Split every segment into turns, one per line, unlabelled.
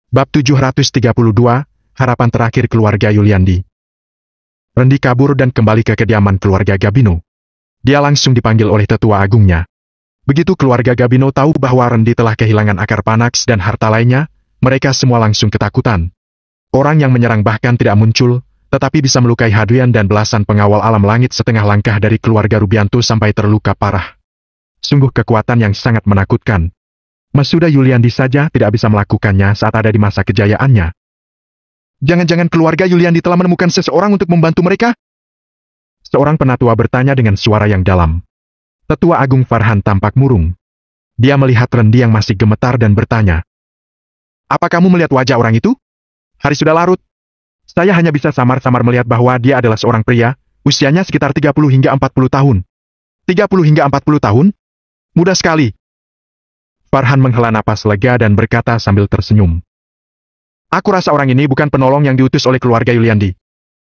Bab 732, Harapan Terakhir Keluarga Yuliandi. Randy kabur dan kembali ke kediaman keluarga Gabino. Dia langsung dipanggil oleh tetua agungnya. Begitu keluarga Gabino tahu bahwa Randy telah kehilangan akar Panax dan harta lainnya, mereka semua langsung ketakutan. Orang yang menyerang bahkan tidak muncul, tetapi bisa melukai Hadrian dan belasan pengawal alam langit setengah langkah dari keluarga Rubianto sampai terluka parah. Sungguh kekuatan yang sangat menakutkan. Masuda Yuliandi saja tidak bisa melakukannya saat ada di masa kejayaannya. Jangan-jangan keluarga Yuliandi telah menemukan seseorang untuk membantu mereka? Seorang penatua bertanya dengan suara yang dalam. Tetua Agung Farhan tampak murung. Dia melihat Randy yang masih gemetar dan bertanya. Apa kamu melihat wajah orang itu? Hari sudah larut. Saya hanya bisa samar-samar melihat bahwa dia adalah seorang pria, usianya sekitar 30 hingga 40 tahun. 30 hingga 40 tahun? Mudah sekali. Farhan menghela napas lega dan berkata sambil tersenyum. Aku rasa orang ini bukan penolong yang diutus oleh keluarga Yuliandi.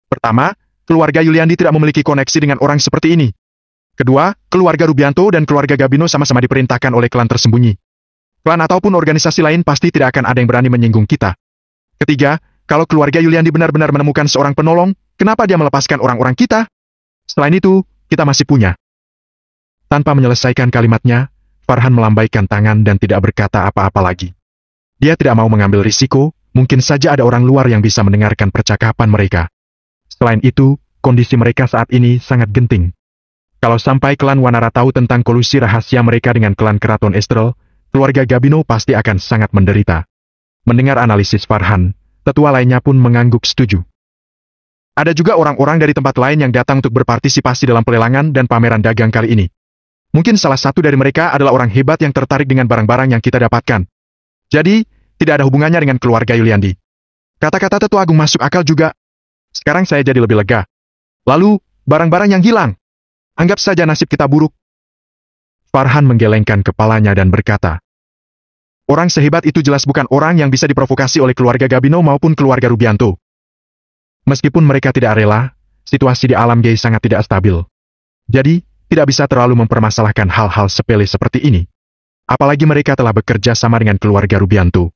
Pertama, keluarga Yuliandi tidak memiliki koneksi dengan orang seperti ini. Kedua, keluarga Rubianto dan keluarga Gabino sama-sama diperintahkan oleh klan tersembunyi. Klan ataupun organisasi lain pasti tidak akan ada yang berani menyinggung kita. Ketiga, kalau keluarga Yuliandi benar-benar menemukan seorang penolong, kenapa dia melepaskan orang-orang kita? Selain itu, kita masih punya. Tanpa menyelesaikan kalimatnya, Farhan melambaikan tangan dan tidak berkata apa-apa lagi. Dia tidak mau mengambil risiko, mungkin saja ada orang luar yang bisa mendengarkan percakapan mereka. Selain itu, kondisi mereka saat ini sangat genting. Kalau sampai klan Wanara tahu tentang kolusi rahasia mereka dengan klan Keraton Estrel, keluarga Gabino pasti akan sangat menderita. Mendengar analisis Farhan, tetua lainnya pun mengangguk setuju. Ada juga orang-orang dari tempat lain yang datang untuk berpartisipasi dalam pelelangan dan pameran dagang kali ini. Mungkin salah satu dari mereka adalah orang hebat yang tertarik dengan barang-barang yang kita dapatkan. Jadi, tidak ada hubungannya dengan keluarga Yuliandi. Kata-kata tetua agung masuk akal juga. Sekarang saya jadi lebih lega. Lalu, barang-barang yang hilang. Anggap saja nasib kita buruk. Farhan menggelengkan kepalanya dan berkata, orang sehebat itu jelas bukan orang yang bisa diprovokasi oleh keluarga Gabino maupun keluarga Rubianto. Meskipun mereka tidak rela, situasi di alam Gei sangat tidak stabil. Jadi, tidak bisa terlalu mempermasalahkan hal-hal sepele seperti ini. Apalagi mereka telah bekerja sama dengan keluarga Rubianto.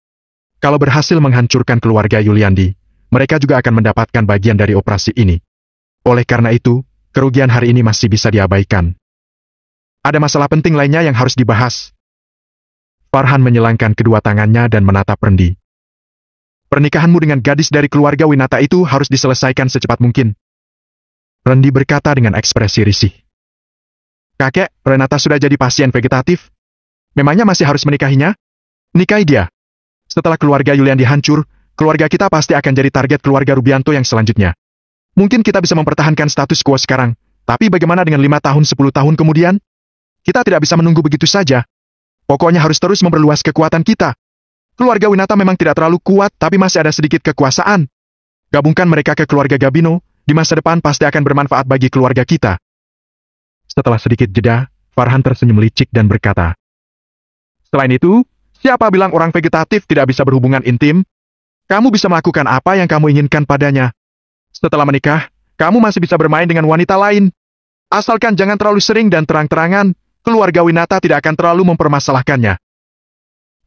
Kalau berhasil menghancurkan keluarga Yuliandi, mereka juga akan mendapatkan bagian dari operasi ini. Oleh karena itu, kerugian hari ini masih bisa diabaikan. Ada masalah penting lainnya yang harus dibahas. Farhan menyilangkan kedua tangannya dan menatap Randy. Pernikahanmu dengan gadis dari keluarga Winata itu harus diselesaikan secepat mungkin. Randy berkata dengan ekspresi risih. Kakek, Renata sudah jadi pasien vegetatif. Memangnya masih harus menikahinya? Nikahi dia. Setelah keluarga Yuliandi hancur, keluarga kita pasti akan jadi target keluarga Rubianto yang selanjutnya. Mungkin kita bisa mempertahankan status quo sekarang, tapi bagaimana dengan 5 tahun 10 tahun kemudian? Kita tidak bisa menunggu begitu saja. Pokoknya harus terus memperluas kekuatan kita. Keluarga Winata memang tidak terlalu kuat, tapi masih ada sedikit kekuasaan. Gabungkan mereka ke keluarga Gabino, di masa depan pasti akan bermanfaat bagi keluarga kita. Setelah sedikit jeda, Farhan tersenyum licik dan berkata, selain itu, siapa bilang orang vegetatif tidak bisa berhubungan intim? Kamu bisa melakukan apa yang kamu inginkan padanya. Setelah menikah, kamu masih bisa bermain dengan wanita lain. Asalkan jangan terlalu sering dan terang-terangan, keluarga Winata tidak akan terlalu mempermasalahkannya.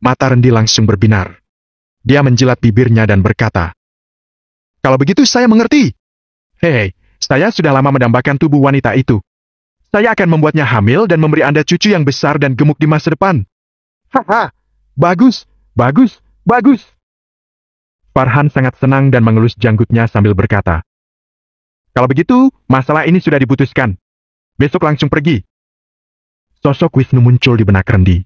Mata Randy langsung berbinar. Dia menjilat bibirnya dan berkata, kalau begitu saya mengerti. Hei, saya sudah lama mendambakan tubuh wanita itu. Saya akan membuatnya hamil dan memberi Anda cucu yang besar dan gemuk di masa depan. Haha, bagus, bagus, bagus. Farhan sangat senang dan mengelus janggutnya sambil berkata, kalau begitu, masalah ini sudah diputuskan. Besok langsung pergi. Sosok Wisnu muncul di benak Randy.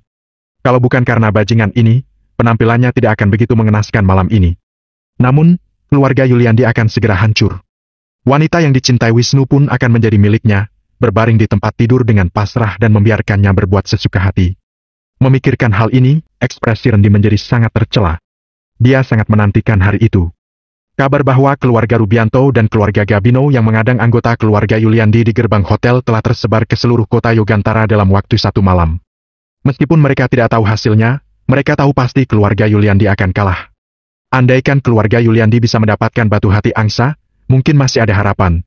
Kalau bukan karena bajingan ini, penampilannya tidak akan begitu mengenaskan malam ini. Namun, keluarga Yuliandi akan segera hancur. Wanita yang dicintai Wisnu pun akan menjadi miliknya, berbaring di tempat tidur dengan pasrah dan membiarkannya berbuat sesuka hati. Memikirkan hal ini, ekspresi Randy menjadi sangat tercela. Dia sangat menantikan hari itu. Kabar bahwa keluarga Rubianto dan keluarga Gabino yang mengadang anggota keluarga Yuliandi di gerbang hotel telah tersebar ke seluruh kota Yogantara dalam waktu 1 malam. Meskipun mereka tidak tahu hasilnya, mereka tahu pasti keluarga Yuliandi akan kalah. Andaikan keluarga Yuliandi bisa mendapatkan batu hati angsa, mungkin masih ada harapan.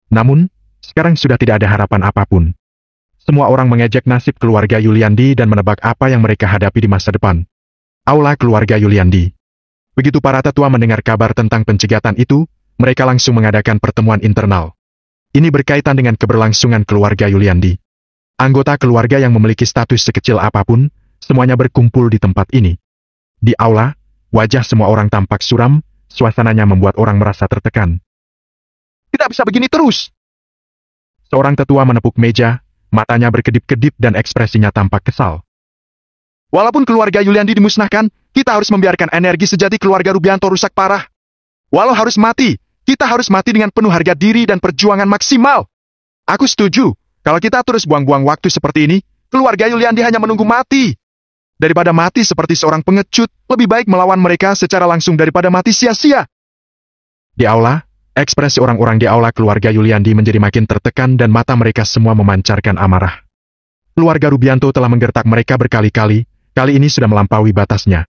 Namun, sekarang sudah tidak ada harapan apapun. Semua orang mengejek nasib keluarga Yuliandi dan menebak apa yang mereka hadapi di masa depan. Aula keluarga Yuliandi. Begitu para tetua mendengar kabar tentang pencegatan itu, mereka langsung mengadakan pertemuan internal. Ini berkaitan dengan keberlangsungan keluarga Yuliandi. Anggota keluarga yang memiliki status sekecil apapun, semuanya berkumpul di tempat ini. Di aula, wajah semua orang tampak suram, suasananya membuat orang merasa tertekan. Tidak bisa begini terus. Seorang tetua menepuk meja, matanya berkedip-kedip dan ekspresinya tampak kesal. Walaupun keluarga Yuliandi dimusnahkan, kita harus membiarkan energi sejati keluarga Rubianto rusak parah. Walau harus mati, kita harus mati dengan penuh harga diri dan perjuangan maksimal. Aku setuju, kalau kita terus buang-buang waktu seperti ini, keluarga Yuliandi hanya menunggu mati. Daripada mati seperti seorang pengecut, lebih baik melawan mereka secara langsung daripada mati sia-sia. Di aula, ekspresi orang-orang di aula keluarga Yuliandi menjadi makin tertekan dan mata mereka semua memancarkan amarah. Keluarga Rubianto telah menggertak mereka berkali-kali, kali ini sudah melampaui batasnya.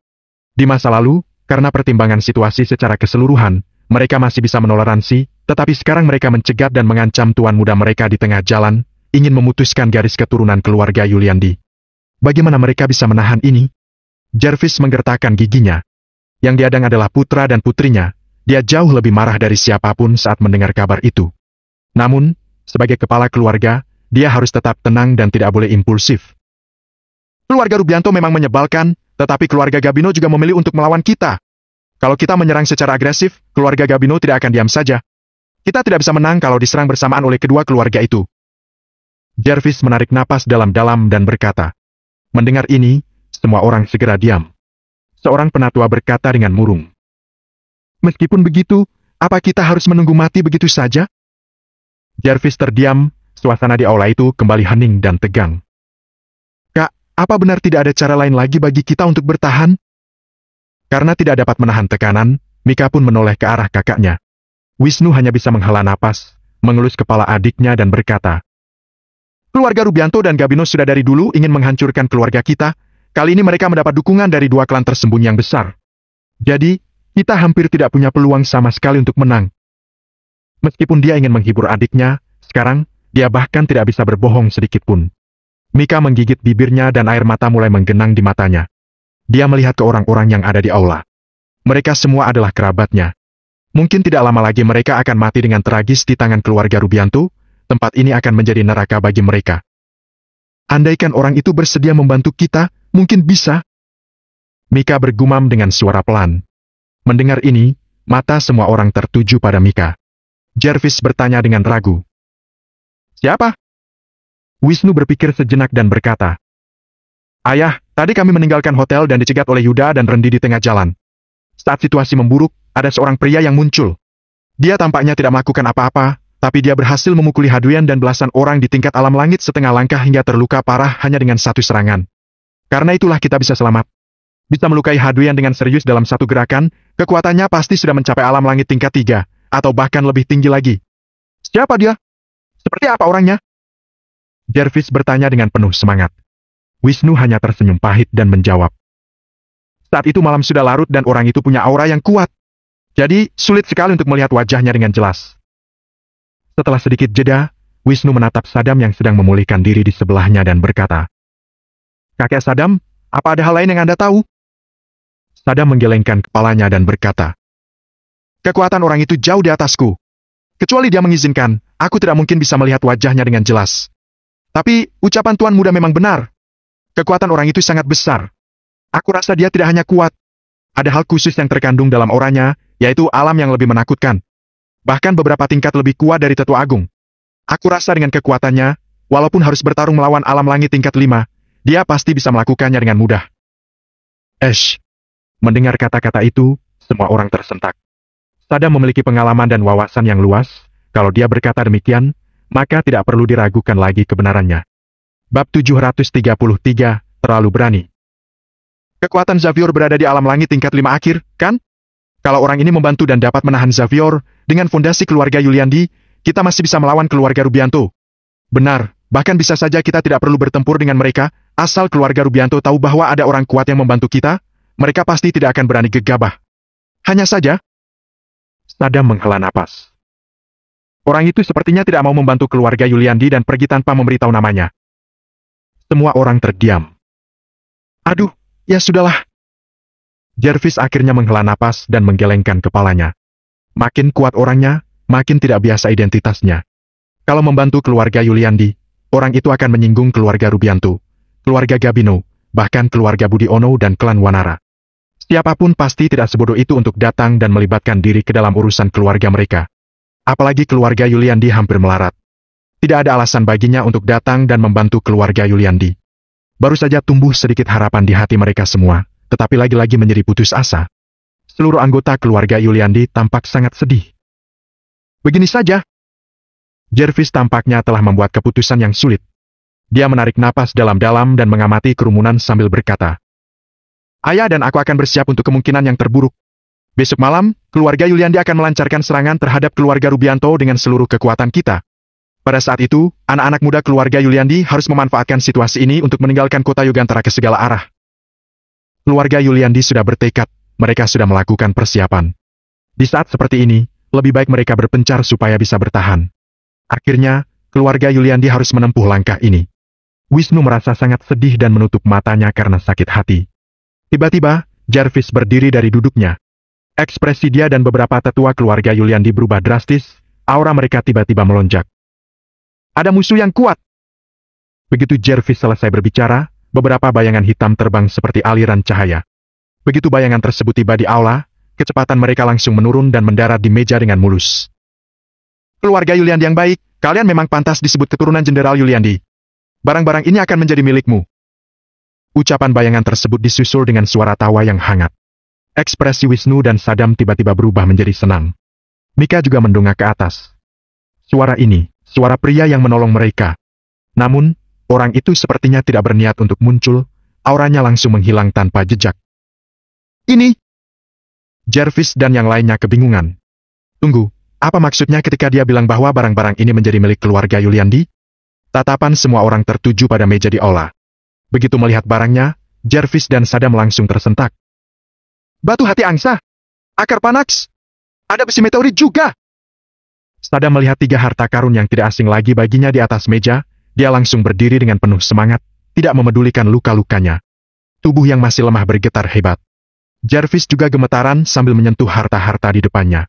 Di masa lalu, karena pertimbangan situasi secara keseluruhan, mereka masih bisa menoleransi, tetapi sekarang mereka mencegat dan mengancam tuan muda mereka di tengah jalan, ingin memutuskan garis keturunan keluarga Yuliandi. Bagaimana mereka bisa menahan ini? Jervis menggertakkan giginya. Yang diadang adalah putra dan putrinya. Dia jauh lebih marah dari siapapun saat mendengar kabar itu. Namun, sebagai kepala keluarga, dia harus tetap tenang dan tidak boleh impulsif. Keluarga Rubianto memang menyebalkan, tetapi keluarga Gabino juga memilih untuk melawan kita. Kalau kita menyerang secara agresif, keluarga Gabino tidak akan diam saja. Kita tidak bisa menang kalau diserang bersamaan oleh kedua keluarga itu. Jervis menarik napas dalam-dalam dan berkata. Mendengar ini, semua orang segera diam. Seorang penatua berkata dengan murung. Meskipun begitu, apa kita harus menunggu mati begitu saja? Jervis terdiam, suasana di aula itu kembali hening dan tegang. Kak, apa benar tidak ada cara lain lagi bagi kita untuk bertahan? Karena tidak dapat menahan tekanan, Mika pun menoleh ke arah kakaknya. Wisnu hanya bisa menghela napas, mengelus kepala adiknya dan berkata, keluarga Rubianto dan Gabino sudah dari dulu ingin menghancurkan keluarga kita, kali ini mereka mendapat dukungan dari dua klan tersembunyi yang besar. Jadi, kita hampir tidak punya peluang sama sekali untuk menang. Meskipun dia ingin menghibur adiknya, sekarang, dia bahkan tidak bisa berbohong sedikit pun. Mika menggigit bibirnya dan air mata mulai menggenang di matanya. Dia melihat ke orang-orang yang ada di aula. Mereka semua adalah kerabatnya. Mungkin tidak lama lagi mereka akan mati dengan tragis di tangan keluarga Rubianto, tempat ini akan menjadi neraka bagi mereka. Andaikan orang itu bersedia membantu kita, mungkin bisa. Mika bergumam dengan suara pelan. Mendengar ini, mata semua orang tertuju pada Mika. Jervis bertanya dengan ragu. Siapa? Wisnu berpikir sejenak dan berkata. Ayah, tadi kami meninggalkan hotel dan dicegat oleh Yuda dan Rendi di tengah jalan. Saat situasi memburuk, ada seorang pria yang muncul. Dia tampaknya tidak melakukan apa-apa, tapi dia berhasil memukuli Hadwian dan belasan orang di tingkat alam langit setengah langkah hingga terluka parah hanya dengan satu serangan. Karena itulah kita bisa selamat. Bisa melukai Hadwian dengan serius dalam satu gerakan, kekuatannya pasti sudah mencapai alam langit tingkat 3, atau bahkan lebih tinggi lagi. Siapa dia? Seperti apa orangnya? Jervis bertanya dengan penuh semangat. Wisnu hanya tersenyum pahit dan menjawab. Saat itu malam sudah larut dan orang itu punya aura yang kuat. Jadi, sulit sekali untuk melihat wajahnya dengan jelas. Setelah sedikit jeda, Wisnu menatap Sadam yang sedang memulihkan diri di sebelahnya dan berkata, Kakek Sadam, apa ada hal lain yang Anda tahu? Sadam menggelengkan kepalanya dan berkata, kekuatan orang itu jauh di atasku. Kecuali dia mengizinkan, aku tidak mungkin bisa melihat wajahnya dengan jelas. Tapi, ucapan Tuan Muda memang benar. Kekuatan orang itu sangat besar. Aku rasa dia tidak hanya kuat. Ada hal khusus yang terkandung dalam auranya, yaitu alam yang lebih menakutkan. Bahkan beberapa tingkat lebih kuat dari Tetua Agung. Aku rasa dengan kekuatannya, walaupun harus bertarung melawan alam langit tingkat 5, dia pasti bisa melakukannya dengan mudah. Mendengar kata-kata itu, semua orang tersentak. Sadam memiliki pengalaman dan wawasan yang luas, kalau dia berkata demikian, maka tidak perlu diragukan lagi kebenarannya. Bab 733, terlalu berani. Kekuatan Xavier berada di alam langit tingkat 5 akhir, kan? Kalau orang ini membantu dan dapat menahan Xavier, dengan fondasi keluarga Yuliandi, kita masih bisa melawan keluarga Rubianto. Benar, bahkan bisa saja kita tidak perlu bertempur dengan mereka, asal keluarga Rubianto tahu bahwa ada orang kuat yang membantu kita, mereka pasti tidak akan berani gegabah. Hanya saja, Sadam menghela napas. Orang itu sepertinya tidak mau membantu keluarga Yuliandi dan pergi tanpa memberitahu namanya. Semua orang terdiam. Aduh, ya sudahlah. Jervis akhirnya menghela napas dan menggelengkan kepalanya. Makin kuat orangnya, makin tidak biasa identitasnya. Kalau membantu keluarga Yuliandi, orang itu akan menyinggung keluarga Rubianto, keluarga Gabino, bahkan keluarga Budiono dan klan Wanara. Siapapun pasti tidak sebodoh itu untuk datang dan melibatkan diri ke dalam urusan keluarga mereka. Apalagi keluarga Yuliandi hampir melarat. Tidak ada alasan baginya untuk datang dan membantu keluarga Yuliandi. Baru saja tumbuh sedikit harapan di hati mereka semua, tetapi lagi-lagi menjadi putus asa. Seluruh anggota keluarga Yuliandi tampak sangat sedih. Begini saja. Jervis tampaknya telah membuat keputusan yang sulit. Dia menarik napas dalam-dalam dan mengamati kerumunan sambil berkata, "Ayah dan aku akan bersiap untuk kemungkinan yang terburuk. Besok malam, keluarga Yuliandi akan melancarkan serangan terhadap keluarga Rubianto dengan seluruh kekuatan kita. Pada saat itu, anak-anak muda keluarga Yuliandi harus memanfaatkan situasi ini untuk meninggalkan kota Yugantara ke segala arah." Keluarga Yuliandi sudah bertekad, mereka sudah melakukan persiapan. Di saat seperti ini, lebih baik mereka berpencar supaya bisa bertahan. Akhirnya, keluarga Yuliandi harus menempuh langkah ini. Wisnu merasa sangat sedih dan menutup matanya karena sakit hati. Tiba-tiba, Jervis berdiri dari duduknya. Ekspresi dia dan beberapa tetua keluarga Yuliandi berubah drastis, aura mereka tiba-tiba melonjak. "Ada musuh yang kuat." Begitu Jervis selesai berbicara, beberapa bayangan hitam terbang seperti aliran cahaya. Begitu bayangan tersebut tiba di aula, kecepatan mereka langsung menurun dan mendarat di meja dengan mulus. "Keluarga Yuliandi yang baik, kalian memang pantas disebut keturunan Jenderal Yuliandi. Barang-barang ini akan menjadi milikmu." Ucapan bayangan tersebut disusul dengan suara tawa yang hangat. Ekspresi Wisnu dan Sadam tiba-tiba berubah menjadi senang. Mika juga mendongak ke atas. Suara ini, suara pria yang menolong mereka. Namun, orang itu sepertinya tidak berniat untuk muncul, auranya langsung menghilang tanpa jejak. "Ini..." Jervis dan yang lainnya kebingungan. "Tunggu, apa maksudnya ketika dia bilang bahwa barang-barang ini menjadi milik keluarga Yuliandi?" Tatapan semua orang tertuju pada meja di aula. Begitu melihat barangnya, Jervis dan Sadam langsung tersentak. "Batu hati angsa! Akar panax! Ada besi meteorit juga!" Sadam melihat 3 harta karun yang tidak asing lagi baginya di atas meja, dia langsung berdiri dengan penuh semangat, tidak memedulikan luka-lukanya. Tubuh yang masih lemah bergetar hebat. Jervis juga gemetaran sambil menyentuh harta-harta di depannya.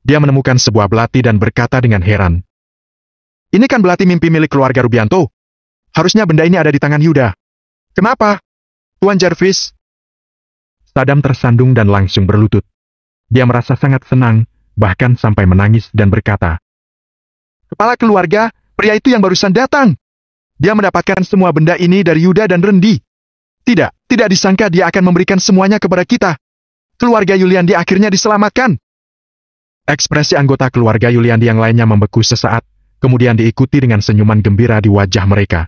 Dia menemukan sebuah belati dan berkata dengan heran, "Ini kan belati mimpi milik keluarga Rubianto. Harusnya benda ini ada di tangan Yuda. Kenapa, Tuan Jervis?" Sadam tersandung dan langsung berlutut. Dia merasa sangat senang, bahkan sampai menangis dan berkata, "Kepala keluarga, pria itu yang barusan datang. Dia mendapatkan semua benda ini dari Yuda dan Rendi. Tidak disangka dia akan memberikan semuanya kepada kita. Keluarga Yuliandi akhirnya diselamatkan." Ekspresi anggota keluarga Yuliandi yang lainnya membeku sesaat, kemudian diikuti dengan senyuman gembira di wajah mereka.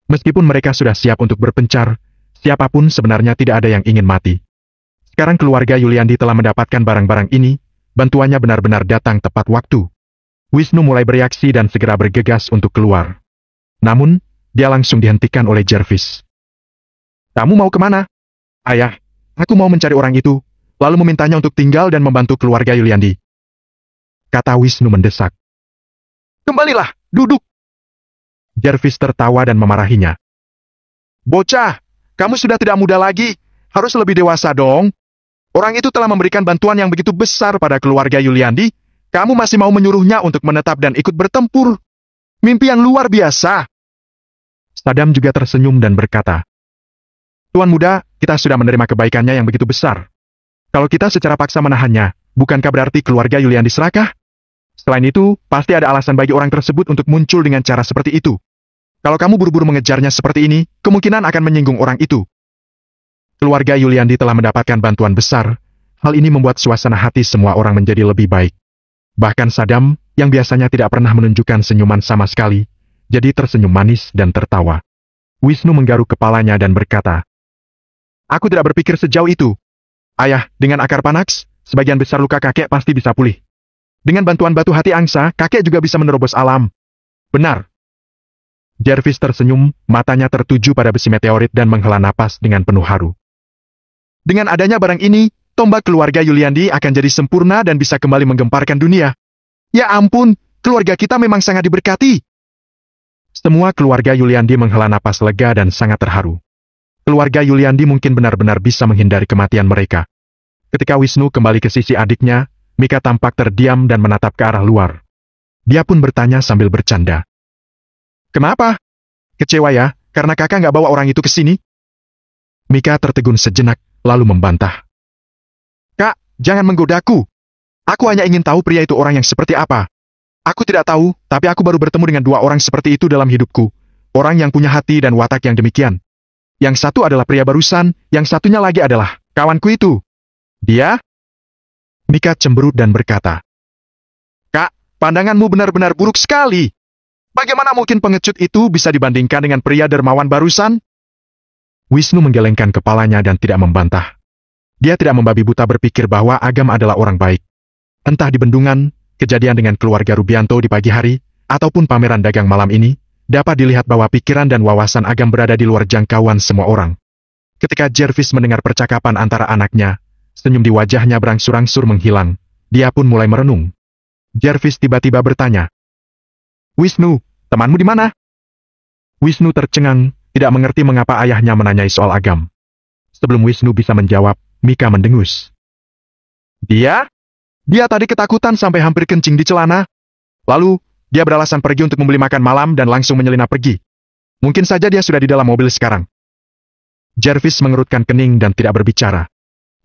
Meskipun mereka sudah siap untuk berpencar, siapapun sebenarnya tidak ada yang ingin mati. Sekarang keluarga Yuliandi telah mendapatkan barang-barang ini, bantuannya benar-benar datang tepat waktu. Wisnu mulai bereaksi dan segera bergegas untuk keluar. Namun, dia langsung dihentikan oleh Jervis. "Kamu mau kemana?" "Ayah, aku mau mencari orang itu, lalu memintanya untuk tinggal dan membantu keluarga Yuliandi," kata Wisnu mendesak. "Kembalilah, duduk." Jervis tertawa dan memarahinya. "Bocah, kamu sudah tidak muda lagi, harus lebih dewasa dong. Orang itu telah memberikan bantuan yang begitu besar pada keluarga Yuliandi, kamu masih mau menyuruhnya untuk menetap dan ikut bertempur. Mimpi yang luar biasa." Sadam juga tersenyum dan berkata, "Tuan muda, kita sudah menerima kebaikannya yang begitu besar. Kalau kita secara paksa menahannya, bukankah berarti keluarga Yuliandi serakah? Selain itu, pasti ada alasan bagi orang tersebut untuk muncul dengan cara seperti itu. Kalau kamu buru-buru mengejarnya seperti ini, kemungkinan akan menyinggung orang itu." Keluarga Yuliandi telah mendapatkan bantuan besar. Hal ini membuat suasana hati semua orang menjadi lebih baik. Bahkan Sadam, yang biasanya tidak pernah menunjukkan senyuman sama sekali, jadi tersenyum manis dan tertawa. Wisnu menggaruk kepalanya dan berkata, "Aku tidak berpikir sejauh itu. Ayah, dengan akar panax, sebagian besar luka kakek pasti bisa pulih. Dengan bantuan batu hati angsa, kakek juga bisa menerobos alam." "Benar." Jervis tersenyum, matanya tertuju pada besi meteorit dan menghela napas dengan penuh haru. "Dengan adanya barang ini, tombak keluarga Yuliandi akan jadi sempurna dan bisa kembali menggemparkan dunia. Ya ampun, keluarga kita memang sangat diberkati." Semua keluarga Yuliandi menghela napas lega dan sangat terharu. Keluarga Yuliandi mungkin benar-benar bisa menghindari kematian mereka. Ketika Wisnu kembali ke sisi adiknya, Mika tampak terdiam dan menatap ke arah luar. Dia pun bertanya sambil bercanda. Kenapa? Kecewa ya, karena kakak nggak bawa orang itu ke sini? Mika tertegun sejenak, lalu membantah. Kak, jangan menggodaku. Aku hanya ingin tahu pria itu orang yang seperti apa. Aku tidak tahu, tapi aku baru bertemu dengan dua orang seperti itu dalam hidupku. Orang yang punya hati dan watak yang demikian. Yang satu adalah pria barusan, yang satunya lagi adalah kawanku itu. Dia? Mika cemberut dan berkata, Kak, pandanganmu benar-benar buruk sekali. Bagaimana mungkin pengecut itu bisa dibandingkan dengan pria dermawan barusan? Wisnu menggelengkan kepalanya dan tidak membantah. Dia tidak membabi buta berpikir bahwa Agam adalah orang baik. Entah di bendungan, kejadian dengan keluarga Rubianto di pagi hari, ataupun pameran dagang malam ini, dapat dilihat bahwa pikiran dan wawasan Agam berada di luar jangkauan semua orang. Ketika Jervis mendengar percakapan antara anaknya, senyum di wajahnya berangsur-angsur menghilang. Dia pun mulai merenung. Jervis tiba-tiba bertanya, Wisnu, temanmu di mana? Wisnu tercengang, tidak mengerti mengapa ayahnya menanyai soal Agam. Sebelum Wisnu bisa menjawab, Mika mendengus. Dia tadi ketakutan sampai hampir kencing di celana. Lalu, dia beralasan pergi untuk membeli makan malam dan langsung menyelinap pergi. Mungkin saja dia sudah di dalam mobil sekarang. Jervis mengerutkan kening dan tidak berbicara.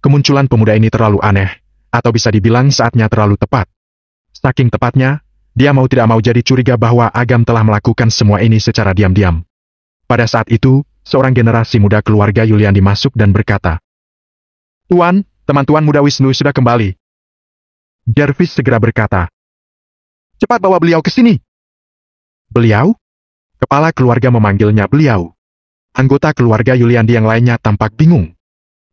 Kemunculan pemuda ini terlalu aneh, atau bisa dibilang saatnya terlalu tepat. Saking tepatnya, dia mau tidak mau jadi curiga bahwa Agam telah melakukan semua ini secara diam-diam. Pada saat itu, seorang generasi muda keluarga Yuliandi masuk dan berkata, Tuan, teman Tuan muda Wisnu sudah kembali. Jervis segera berkata, Cepat bawa beliau ke sini. Beliau? Kepala keluarga memanggilnya beliau. Anggota keluarga Yuliandi yang lainnya tampak bingung.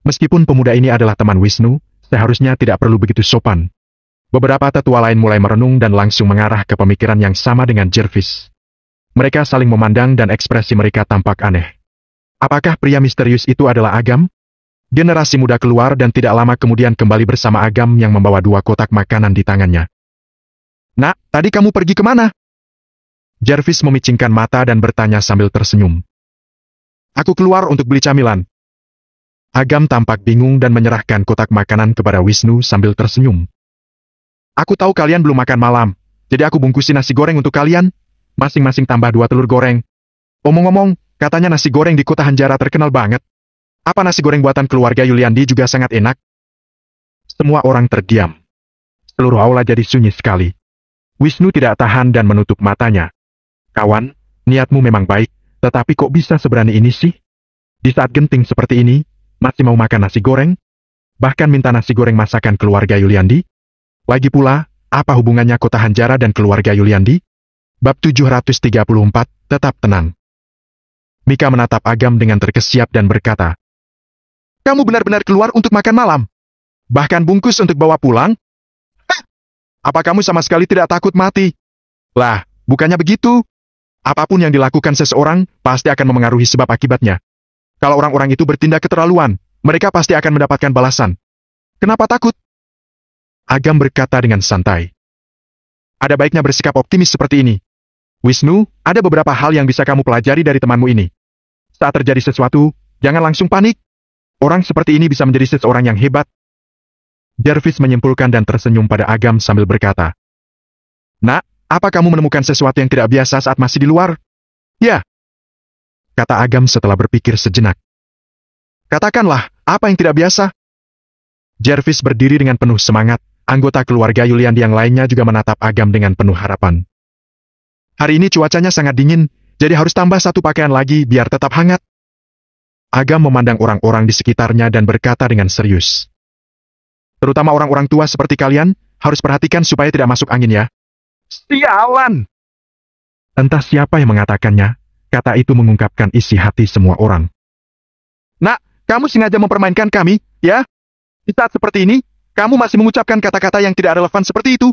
Meskipun pemuda ini adalah teman Wisnu, seharusnya tidak perlu begitu sopan. Beberapa tetua lain mulai merenung dan langsung mengarah ke pemikiran yang sama dengan Jervis. Mereka saling memandang dan ekspresi mereka tampak aneh. Apakah pria misterius itu adalah Agam? Generasi muda keluar dan tidak lama kemudian kembali bersama Agam yang membawa 2 kotak makanan di tangannya. Nak, tadi kamu pergi kemana? Jervis memicingkan mata dan bertanya sambil tersenyum. Aku keluar untuk beli camilan. Agam tampak bingung dan menyerahkan kotak makanan kepada Wisnu sambil tersenyum. Aku tahu kalian belum makan malam, jadi aku bungkusin nasi goreng untuk kalian. Masing-masing tambah 2 telur goreng. Omong-omong, katanya nasi goreng di kota Hanjara terkenal banget. Apa nasi goreng buatan keluarga Yuliandi juga sangat enak? Semua orang terdiam. Seluruh aula jadi sunyi sekali. Wisnu tidak tahan dan menutup matanya. Kawan, niatmu memang baik, tetapi kok bisa seberani ini sih? Di saat genting seperti ini, masih mau makan nasi goreng? Bahkan minta nasi goreng masakan keluarga Yuliandi? Lagi pula, apa hubungannya kota Hanjara dan keluarga Yuliandi? Bab 734, tetap tenang. Mika menatap Agam dengan terkesiap dan berkata, Kamu benar-benar keluar untuk makan malam? Bahkan bungkus untuk bawa pulang? Hah! Apa kamu sama sekali tidak takut mati? Lah, bukannya begitu. Apapun yang dilakukan seseorang, pasti akan memengaruhi sebab akibatnya. Kalau orang-orang itu bertindak keterlaluan, mereka pasti akan mendapatkan balasan. Kenapa takut? Agam berkata dengan santai. Ada baiknya bersikap optimis seperti ini. Wisnu, ada beberapa hal yang bisa kamu pelajari dari temanmu ini. Saat terjadi sesuatu, jangan langsung panik. Orang seperti ini bisa menjadi seseorang yang hebat. Jervis menyimpulkan dan tersenyum pada Agam sambil berkata, Nak, apa kamu menemukan sesuatu yang tidak biasa saat masih di luar? Ya, kata Agam setelah berpikir sejenak. Katakanlah, apa yang tidak biasa? Jervis berdiri dengan penuh semangat, anggota keluarga Yuliandi yang lainnya juga menatap Agam dengan penuh harapan. Hari ini cuacanya sangat dingin, jadi harus tambah 1 pakaian lagi biar tetap hangat. Agam memandang orang-orang di sekitarnya dan berkata dengan serius. Terutama orang-orang tua seperti kalian, harus perhatikan supaya tidak masuk angin ya. Sialan! Entah siapa yang mengatakannya, kata itu mengungkapkan isi hati semua orang. Nak, kamu sengaja mempermainkan kami, ya? Di saat seperti ini, kamu masih mengucapkan kata-kata yang tidak relevan seperti itu.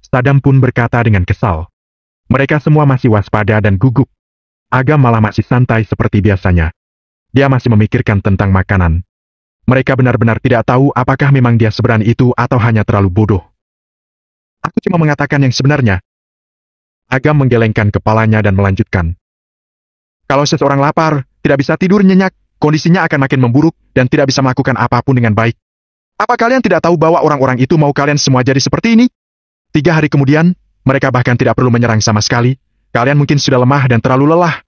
Sadam pun berkata dengan kesal. Mereka semua masih waspada dan gugup. Agam malah masih santai seperti biasanya. Dia masih memikirkan tentang makanan. Mereka benar-benar tidak tahu apakah memang dia seberani itu atau hanya terlalu bodoh. Aku cuma mengatakan yang sebenarnya. Agam menggelengkan kepalanya dan melanjutkan. Kalau seseorang lapar, tidak bisa tidur nyenyak, kondisinya akan makin memburuk dan tidak bisa melakukan apapun dengan baik. Apa kalian tidak tahu bahwa orang-orang itu mau kalian semua jadi seperti ini? 3 hari kemudian, mereka bahkan tidak perlu menyerang sama sekali. Kalian mungkin sudah lemah dan terlalu lelah.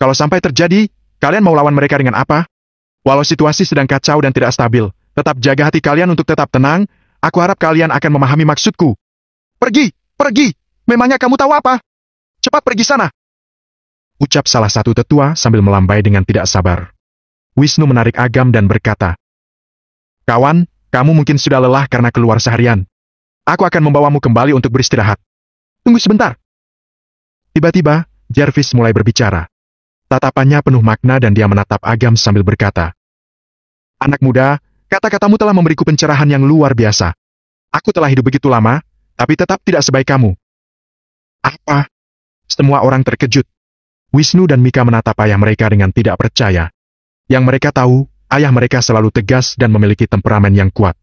Kalau sampai terjadi, kalian mau lawan mereka dengan apa? Walau situasi sedang kacau dan tidak stabil, tetap jaga hati kalian untuk tetap tenang. Aku harap kalian akan memahami maksudku. Pergi, pergi! Memangnya kamu tahu apa? Cepat pergi sana! Ucap salah satu tetua sambil melambai dengan tidak sabar. Wisnu menarik agam dan berkata, "Kawan, kamu mungkin sudah lelah karena keluar seharian. Aku akan membawamu kembali untuk beristirahat. Tunggu sebentar." Tiba-tiba, Jervis mulai berbicara. Tatapannya penuh makna dan dia menatap agam sambil berkata, "Anak muda, kata-katamu telah memberiku pencerahan yang luar biasa. Aku telah hidup begitu lama, tapi tetap tidak sebaik kamu." Apa? Semua orang terkejut. Wisnu dan Mika menatap ayah mereka dengan tidak percaya. Yang mereka tahu, ayah mereka selalu tegas dan memiliki temperamen yang kuat.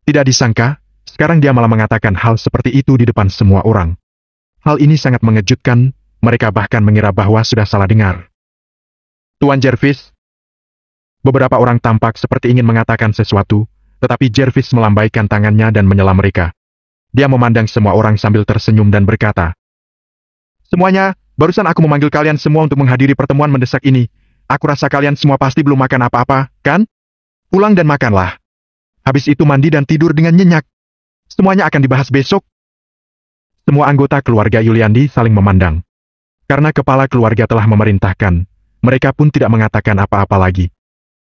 Tidak disangka, sekarang dia malah mengatakan hal seperti itu di depan semua orang. Hal ini sangat mengejutkan, mereka bahkan mengira bahwa sudah salah dengar. "Tuan Jervis." Beberapa orang tampak seperti ingin mengatakan sesuatu, tetapi Jervis melambaikan tangannya dan menyela mereka. Dia memandang semua orang sambil tersenyum dan berkata, "Semuanya, barusan aku memanggil kalian semua untuk menghadiri pertemuan mendesak ini. Aku rasa kalian semua pasti belum makan apa-apa, kan? Pulang dan makanlah. Habis itu mandi dan tidur dengan nyenyak. Semuanya akan dibahas besok." Semua anggota keluarga Yuliandi saling memandang. Karena kepala keluarga telah memerintahkan, mereka pun tidak mengatakan apa-apa lagi.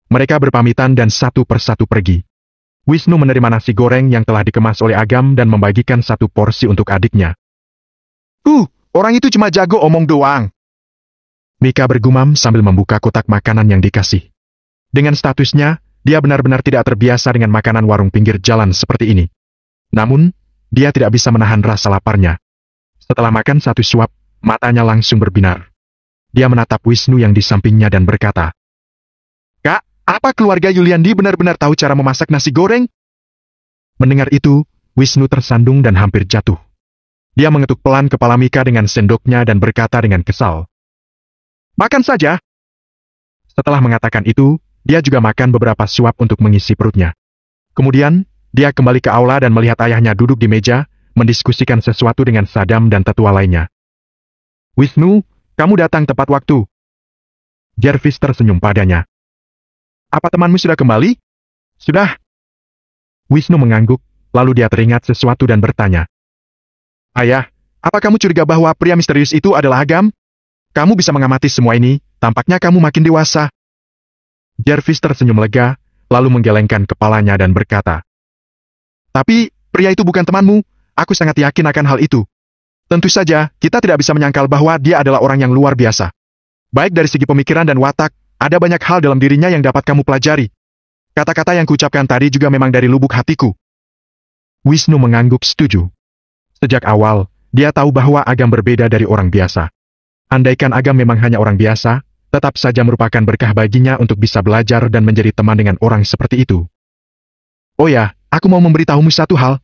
Mereka berpamitan dan satu persatu pergi. Wisnu menerima nasi goreng yang telah dikemas oleh Agam dan membagikan 1 porsi untuk adiknya. Orang itu cuma jago omong doang." Mika bergumam sambil membuka kotak makanan yang dikasih. Dengan statusnya, dia benar-benar tidak terbiasa dengan makanan warung pinggir jalan seperti ini. Namun, dia tidak bisa menahan rasa laparnya. Setelah makan 1 suap, matanya langsung berbinar. Dia menatap Wisnu yang di sampingnya dan berkata, "Kak, apa keluarga Yuliandi benar-benar tahu cara memasak nasi goreng?" Mendengar itu, Wisnu tersandung dan hampir jatuh. Dia mengetuk pelan kepala Mika dengan sendoknya dan berkata dengan kesal, "Makan saja." Setelah mengatakan itu, dia juga makan beberapa suap untuk mengisi perutnya. Kemudian, dia kembali ke aula dan melihat ayahnya duduk di meja, mendiskusikan sesuatu dengan Sadam dan tetua lainnya. "Wisnu, kamu datang tepat waktu." Jervis tersenyum padanya. "Apa temanmu sudah kembali?" "Sudah." Wisnu mengangguk, lalu dia teringat sesuatu dan bertanya, "Ayah, apa kamu curiga bahwa pria misterius itu adalah Agam? Kamu bisa mengamati semua ini, tampaknya kamu makin dewasa." Jervis tersenyum lega, lalu menggelengkan kepalanya dan berkata, "Tapi, pria itu bukan temanmu, aku sangat yakin akan hal itu. Tentu saja, kita tidak bisa menyangkal bahwa dia adalah orang yang luar biasa. Baik dari segi pemikiran dan watak, ada banyak hal dalam dirinya yang dapat kamu pelajari. Kata-kata yang kuucapkan tadi juga memang dari lubuk hatiku." Wisnu mengangguk setuju. Sejak awal, dia tahu bahwa Agam berbeda dari orang biasa. Andaikan Agam memang hanya orang biasa, tetap saja merupakan berkah baginya untuk bisa belajar dan menjadi teman dengan orang seperti itu. "Oh ya, aku mau memberitahumu 1 hal."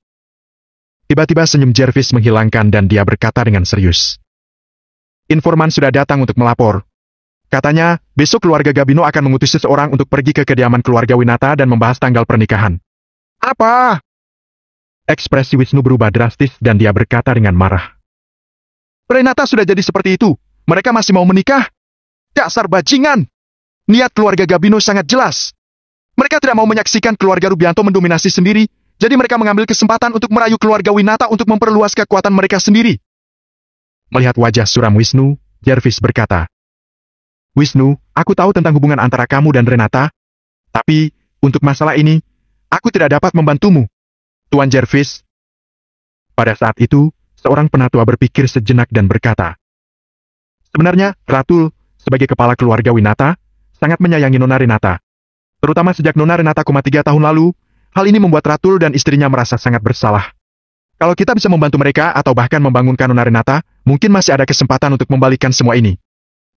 Tiba-tiba senyum Jervis menghilangkan dan dia berkata dengan serius, "Informan sudah datang untuk melapor. Katanya, besok keluarga Gabino akan mengutus seseorang untuk pergi ke kediaman keluarga Winata dan membahas tanggal pernikahan." "Apa?" Ekspresi Wisnu berubah drastis dan dia berkata dengan marah, "Renata sudah jadi seperti itu. Mereka masih mau menikah? Dasar bajingan! Niat keluarga Gabino sangat jelas. Mereka tidak mau menyaksikan keluarga Rubianto mendominasi sendiri, jadi mereka mengambil kesempatan untuk merayu keluarga Winata untuk memperluas kekuatan mereka sendiri." Melihat wajah suram Wisnu, Jervis berkata, "Wisnu, aku tahu tentang hubungan antara kamu dan Renata, tapi, untuk masalah ini, aku tidak dapat membantumu, Tuan Jervis." Pada saat itu, seorang penatua berpikir sejenak dan berkata, "Sebenarnya, Ratul, sebagai kepala keluarga Winata, sangat menyayangi Nona Renata. Terutama sejak Nona Renata 3 tahun lalu, hal ini membuat Ratul dan istrinya merasa sangat bersalah. Kalau kita bisa membantu mereka atau bahkan membangunkan Nona Renata, mungkin masih ada kesempatan untuk membalikan semua ini."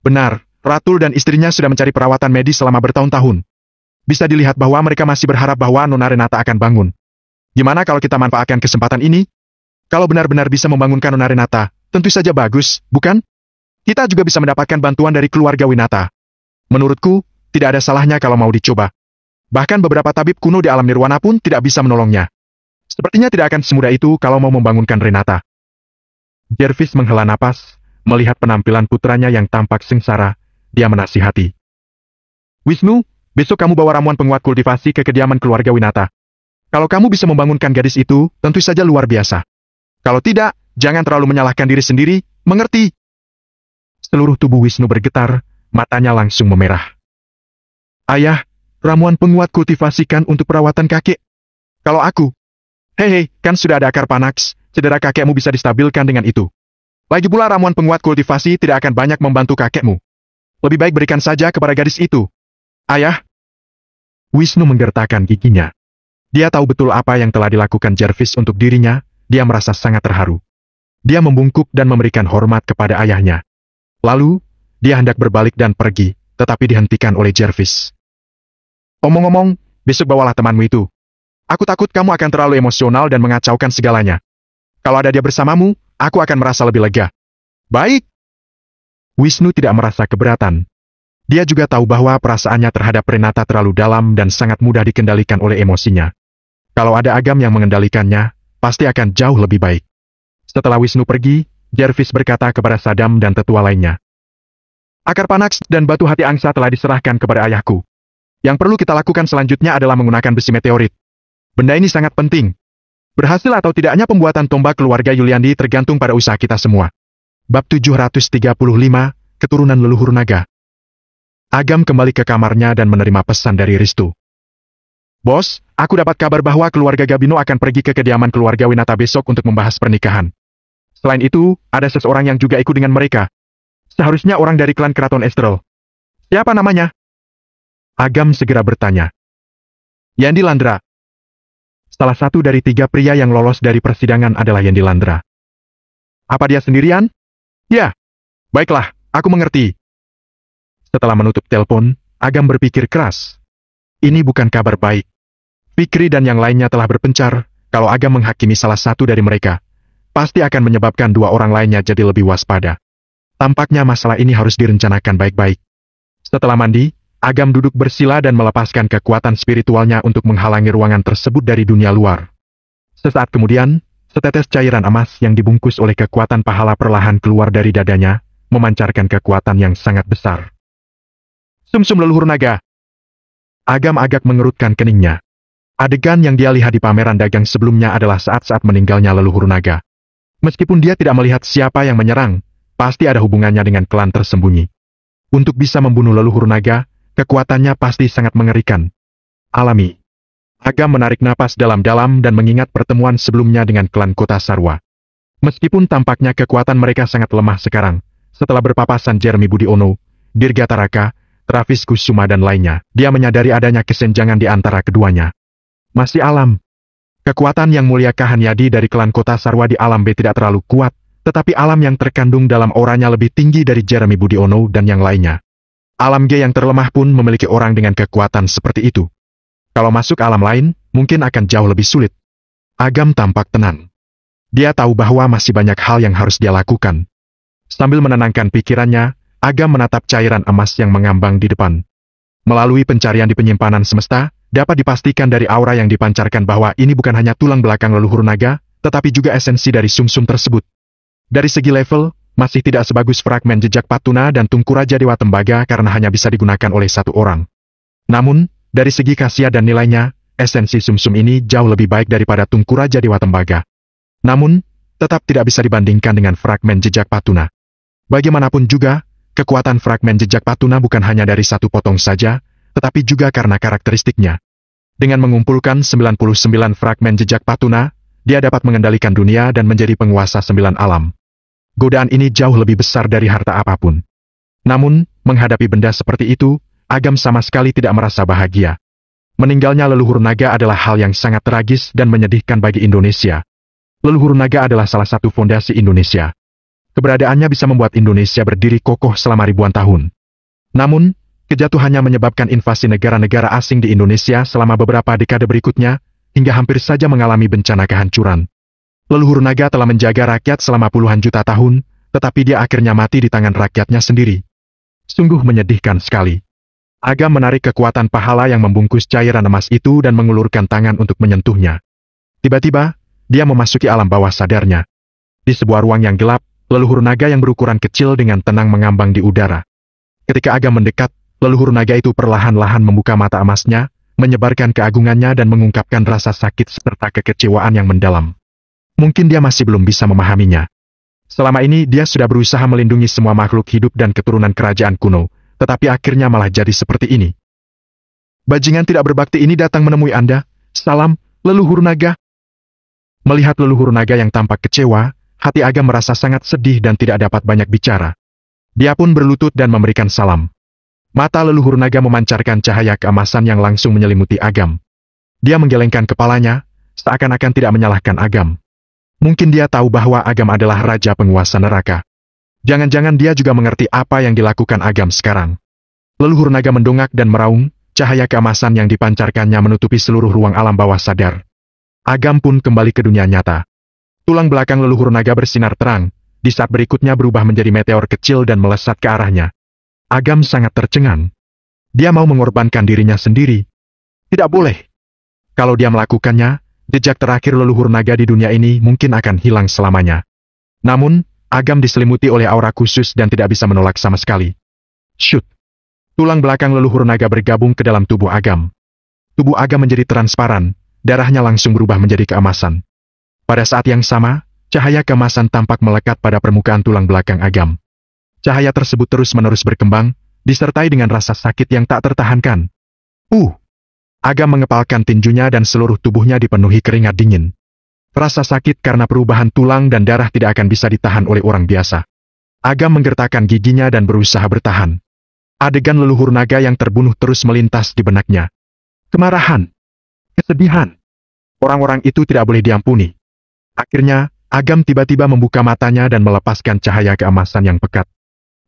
Benar, Ratul dan istrinya sudah mencari perawatan medis selama bertahun-tahun. Bisa dilihat bahwa mereka masih berharap bahwa Nona Renata akan bangun. Gimana kalau kita manfaatkan kesempatan ini? Kalau benar-benar bisa membangunkan Nona Renata, tentu saja bagus, bukan? Kita juga bisa mendapatkan bantuan dari keluarga Winata. Menurutku, tidak ada salahnya kalau mau dicoba. Bahkan beberapa tabib kuno di alam nirwana pun tidak bisa menolongnya. Sepertinya tidak akan semudah itu kalau mau membangunkan Renata. Jervis menghela napas, melihat penampilan putranya yang tampak sengsara, dia menasihati. Wisnu, besok kamu bawa ramuan penguat kultivasi ke kediaman keluarga Winata. Kalau kamu bisa membangunkan gadis itu, tentu saja luar biasa. Kalau tidak, jangan terlalu menyalahkan diri sendiri, mengerti? Seluruh tubuh Wisnu bergetar, matanya langsung memerah. Ayah, ramuan penguat kultivasi kan untuk perawatan kakek. Kalau aku, hei, kan sudah ada akar panax, cedera kakekmu bisa distabilkan dengan itu. Lagi pula ramuan penguat kultivasi tidak akan banyak membantu kakekmu. Lebih baik berikan saja kepada gadis itu. Ayah. Wisnu menggertakkan giginya. Dia tahu betul apa yang telah dilakukan Jervis untuk dirinya, dia merasa sangat terharu. Dia membungkuk dan memberikan hormat kepada ayahnya. Lalu, dia hendak berbalik dan pergi, tetapi dihentikan oleh Jervis. Omong-omong, besok bawalah temanmu itu. Aku takut kamu akan terlalu emosional dan mengacaukan segalanya. Kalau ada dia bersamamu, aku akan merasa lebih lega. Baik. Wisnu tidak merasa keberatan. Dia juga tahu bahwa perasaannya terhadap Renata terlalu dalam dan sangat mudah dikendalikan oleh emosinya. Kalau ada Agam yang mengendalikannya, pasti akan jauh lebih baik. Setelah Wisnu pergi, Jervis berkata kepada Sadam dan tetua lainnya. Akar panax dan batu hati angsa telah diserahkan kepada ayahku. Yang perlu kita lakukan selanjutnya adalah menggunakan besi meteorit. Benda ini sangat penting. Berhasil atau tidaknya pembuatan tombak keluarga Yuliandi tergantung pada usaha kita semua. Bab 735, Keturunan Leluhur Naga. Agam kembali ke kamarnya dan menerima pesan dari Ristu. Bos, aku dapat kabar bahwa keluarga Gabino akan pergi ke kediaman keluarga Winata besok untuk membahas pernikahan. Selain itu, ada seseorang yang juga ikut dengan mereka. Seharusnya orang dari klan Keraton Estrel. Siapa namanya? Agam segera bertanya. Yandi Landra. Salah satu dari 3 pria yang lolos dari persidangan adalah Yandi Landra. Apa dia sendirian? Ya. Baiklah, aku mengerti. Setelah menutup telepon, Agam berpikir keras. Ini bukan kabar baik. Fikri dan yang lainnya telah berpencar, kalau Agam menghakimi salah satu dari mereka, pasti akan menyebabkan 2 orang lainnya jadi lebih waspada. Tampaknya masalah ini harus direncanakan baik-baik. Setelah mandi, Agam duduk bersila dan melepaskan kekuatan spiritualnya untuk menghalangi ruangan tersebut dari dunia luar. Sesaat kemudian, setetes cairan emas yang dibungkus oleh kekuatan pahala perlahan keluar dari dadanya, memancarkan kekuatan yang sangat besar. Sumsum leluhur naga. Agam agak mengerutkan keningnya. Adegan yang dia lihat di pameran dagang sebelumnya adalah saat-saat meninggalnya leluhur naga. Meskipun dia tidak melihat siapa yang menyerang, pasti ada hubungannya dengan klan tersembunyi. Untuk bisa membunuh leluhur naga, kekuatannya pasti sangat mengerikan. Alami. Agam menarik napas dalam-dalam dan mengingat pertemuan sebelumnya dengan klan Kota Sarwa. Meskipun tampaknya kekuatan mereka sangat lemah sekarang, setelah berpapasan Jeremy Budiono, Dirgata Raka, Travis Kusuma dan lainnya, dia menyadari adanya kesenjangan di antara keduanya. Masih alam. Kekuatan yang mulia Kahanyadi dari klan Kota Sarwa di alam B tidak terlalu kuat, tetapi alam yang terkandung dalam auranya lebih tinggi dari Jeremy Budiono dan yang lainnya. Alam G yang terlemah pun memiliki orang dengan kekuatan seperti itu. Kalau masuk alam lain, mungkin akan jauh lebih sulit. Agam tampak tenang. Dia tahu bahwa masih banyak hal yang harus dia lakukan. Sambil menenangkan pikirannya, Agam menatap cairan emas yang mengambang di depan. Melalui pencarian di penyimpanan semesta, dapat dipastikan dari aura yang dipancarkan bahwa ini bukan hanya tulang belakang leluhur naga, tetapi juga esensi dari sumsum tersebut. Dari segi level, masih tidak sebagus fragmen jejak Patuna dan Tungku Raja Dewa Tembaga karena hanya bisa digunakan oleh 1 orang. Namun, dari segi khasiat dan nilainya, esensi sumsum ini jauh lebih baik daripada Tungku Raja Dewa Tembaga. Namun, tetap tidak bisa dibandingkan dengan fragmen jejak Patuna. Bagaimanapun juga, kekuatan fragmen jejak Patuna bukan hanya dari 1 potong saja, tetapi juga karena karakteristiknya. Dengan mengumpulkan 99 fragmen jejak Patuna, dia dapat mengendalikan dunia dan menjadi penguasa 9 alam. Godaan ini jauh lebih besar dari harta apapun. Namun, menghadapi benda seperti itu, Agam sama sekali tidak merasa bahagia. Meninggalnya leluhur naga adalah hal yang sangat tragis dan menyedihkan bagi Indonesia. Leluhur naga adalah salah satu fondasi Indonesia. Keberadaannya bisa membuat Indonesia berdiri kokoh selama ribuan tahun. Namun, kejatuhannya menyebabkan invasi negara-negara asing di Indonesia selama beberapa dekade berikutnya, hingga hampir saja mengalami bencana kehancuran. Leluhur naga telah menjaga rakyat selama puluhan juta tahun, tetapi dia akhirnya mati di tangan rakyatnya sendiri. Sungguh menyedihkan sekali. Agam menarik kekuatan pahala yang membungkus cairan emas itu dan mengulurkan tangan untuk menyentuhnya. Tiba-tiba, dia memasuki alam bawah sadarnya. Di sebuah ruang yang gelap, leluhur naga yang berukuran kecil dengan tenang mengambang di udara. Ketika Agam mendekat, leluhur naga itu perlahan-lahan membuka mata emasnya, menyebarkan keagungannya dan mengungkapkan rasa sakit serta kekecewaan yang mendalam. Mungkin dia masih belum bisa memahaminya. Selama ini dia sudah berusaha melindungi semua makhluk hidup dan keturunan kerajaan kuno, tetapi akhirnya malah jadi seperti ini. Bajingan tidak berbakti ini datang menemui Anda. Salam, leluhur naga. Melihat leluhur naga yang tampak kecewa, hati Agam merasa sangat sedih dan tidak dapat banyak bicara. Dia pun berlutut dan memberikan salam. Mata leluhur naga memancarkan cahaya keemasan yang langsung menyelimuti Agam. Dia menggelengkan kepalanya, seakan-akan tidak menyalahkan Agam. Mungkin dia tahu bahwa Agam adalah raja penguasa neraka. Jangan-jangan dia juga mengerti apa yang dilakukan Agam sekarang. Leluhur naga mendongak dan meraung, cahaya keemasan yang dipancarkannya menutupi seluruh ruang alam bawah sadar. Agam pun kembali ke dunia nyata. Tulang belakang leluhur naga bersinar terang, di saat berikutnya berubah menjadi meteor kecil dan melesat ke arahnya. Agam sangat tercengang. Dia mau mengorbankan dirinya sendiri. Tidak boleh. Kalau dia melakukannya, jejak terakhir leluhur naga di dunia ini mungkin akan hilang selamanya. Namun, Agam diselimuti oleh aura khusus dan tidak bisa menolak sama sekali. Shoot! Tulang belakang leluhur naga bergabung ke dalam tubuh Agam. Tubuh Agam menjadi transparan, darahnya langsung berubah menjadi keemasan. Pada saat yang sama, cahaya keemasan tampak melekat pada permukaan tulang belakang Agam. Cahaya tersebut terus-menerus berkembang, disertai dengan rasa sakit yang tak tertahankan. Agam mengepalkan tinjunya dan seluruh tubuhnya dipenuhi keringat dingin. Rasa sakit karena perubahan tulang dan darah tidak akan bisa ditahan oleh orang biasa. Agam menggertakkan giginya dan berusaha bertahan. Adegan leluhur naga yang terbunuh terus melintas di benaknya. Kemarahan. Kesedihan. Orang-orang itu tidak boleh diampuni. Akhirnya, Agam tiba-tiba membuka matanya dan melepaskan cahaya keemasan yang pekat.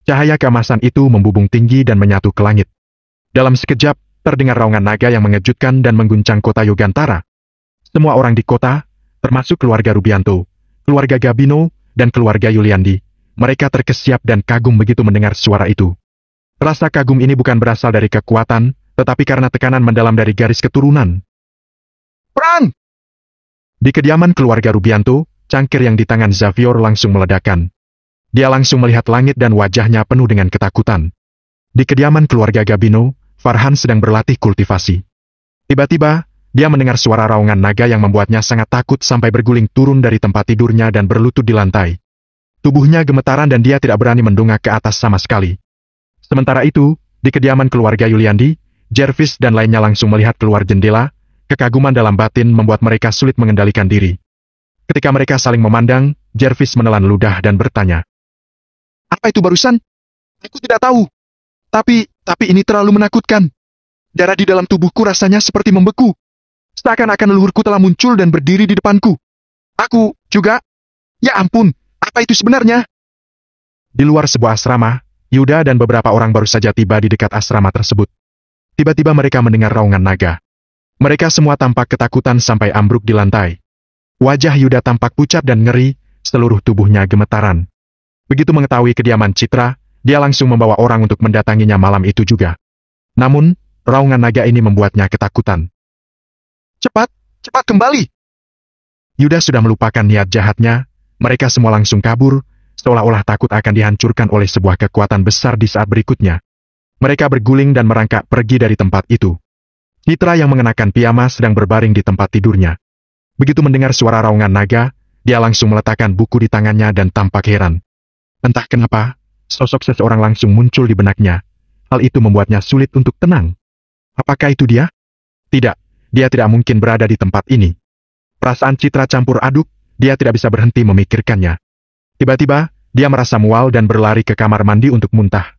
Cahaya keemasan itu membubung tinggi dan menyatu ke langit. Dalam sekejap, terdengar raungan naga yang mengejutkan dan mengguncang kota Yogantara. Semua orang di kota, termasuk keluarga Rubianto, keluarga Gabino, dan keluarga Yuliandi, mereka terkesiap dan kagum begitu mendengar suara itu. Rasa kagum ini bukan berasal dari kekuatan, tetapi karena tekanan mendalam dari garis keturunan. Perang! Di kediaman keluarga Rubianto, cangkir yang di tangan Xavier langsung meledakkan. Dia langsung melihat langit dan wajahnya penuh dengan ketakutan. Di kediaman keluarga Gabino, Farhan sedang berlatih kultivasi. Tiba-tiba, dia mendengar suara raungan naga yang membuatnya sangat takut sampai berguling turun dari tempat tidurnya dan berlutut di lantai. Tubuhnya gemetaran dan dia tidak berani mendongak ke atas sama sekali. Sementara itu, di kediaman keluarga Yuliandi, Jervis dan lainnya langsung melihat keluar jendela. Kekaguman dalam batin membuat mereka sulit mengendalikan diri. Ketika mereka saling memandang, Jervis menelan ludah dan bertanya, "Apa itu barusan? Aku tidak tahu. Tapi ini terlalu menakutkan. Darah di dalam tubuhku rasanya seperti membeku. Seakan-akan leluhurku telah muncul dan berdiri di depanku. Aku juga. Ya ampun, apa itu sebenarnya?" Di luar sebuah asrama, Yuda dan beberapa orang baru saja tiba di dekat asrama tersebut. Tiba-tiba mereka mendengar raungan naga. Mereka semua tampak ketakutan sampai ambruk di lantai. Wajah Yuda tampak pucat dan ngeri, seluruh tubuhnya gemetaran. Begitu mengetahui kediaman Citra, dia langsung membawa orang untuk mendatanginya malam itu juga. Namun, raungan naga ini membuatnya ketakutan. Cepat kembali! Yuda sudah melupakan niat jahatnya, mereka semua langsung kabur, seolah-olah takut akan dihancurkan oleh sebuah kekuatan besar di saat berikutnya. Mereka berguling dan merangkak pergi dari tempat itu. Citra yang mengenakan piyama sedang berbaring di tempat tidurnya. Begitu mendengar suara raungan naga, dia langsung meletakkan buku di tangannya dan tampak heran. Entah kenapa, sosok seseorang langsung muncul di benaknya. Hal itu membuatnya sulit untuk tenang. Apakah itu dia? Tidak, dia tidak mungkin berada di tempat ini. Perasaan Citra campur aduk, dia tidak bisa berhenti memikirkannya. Tiba-tiba, dia merasa mual dan berlari ke kamar mandi untuk muntah.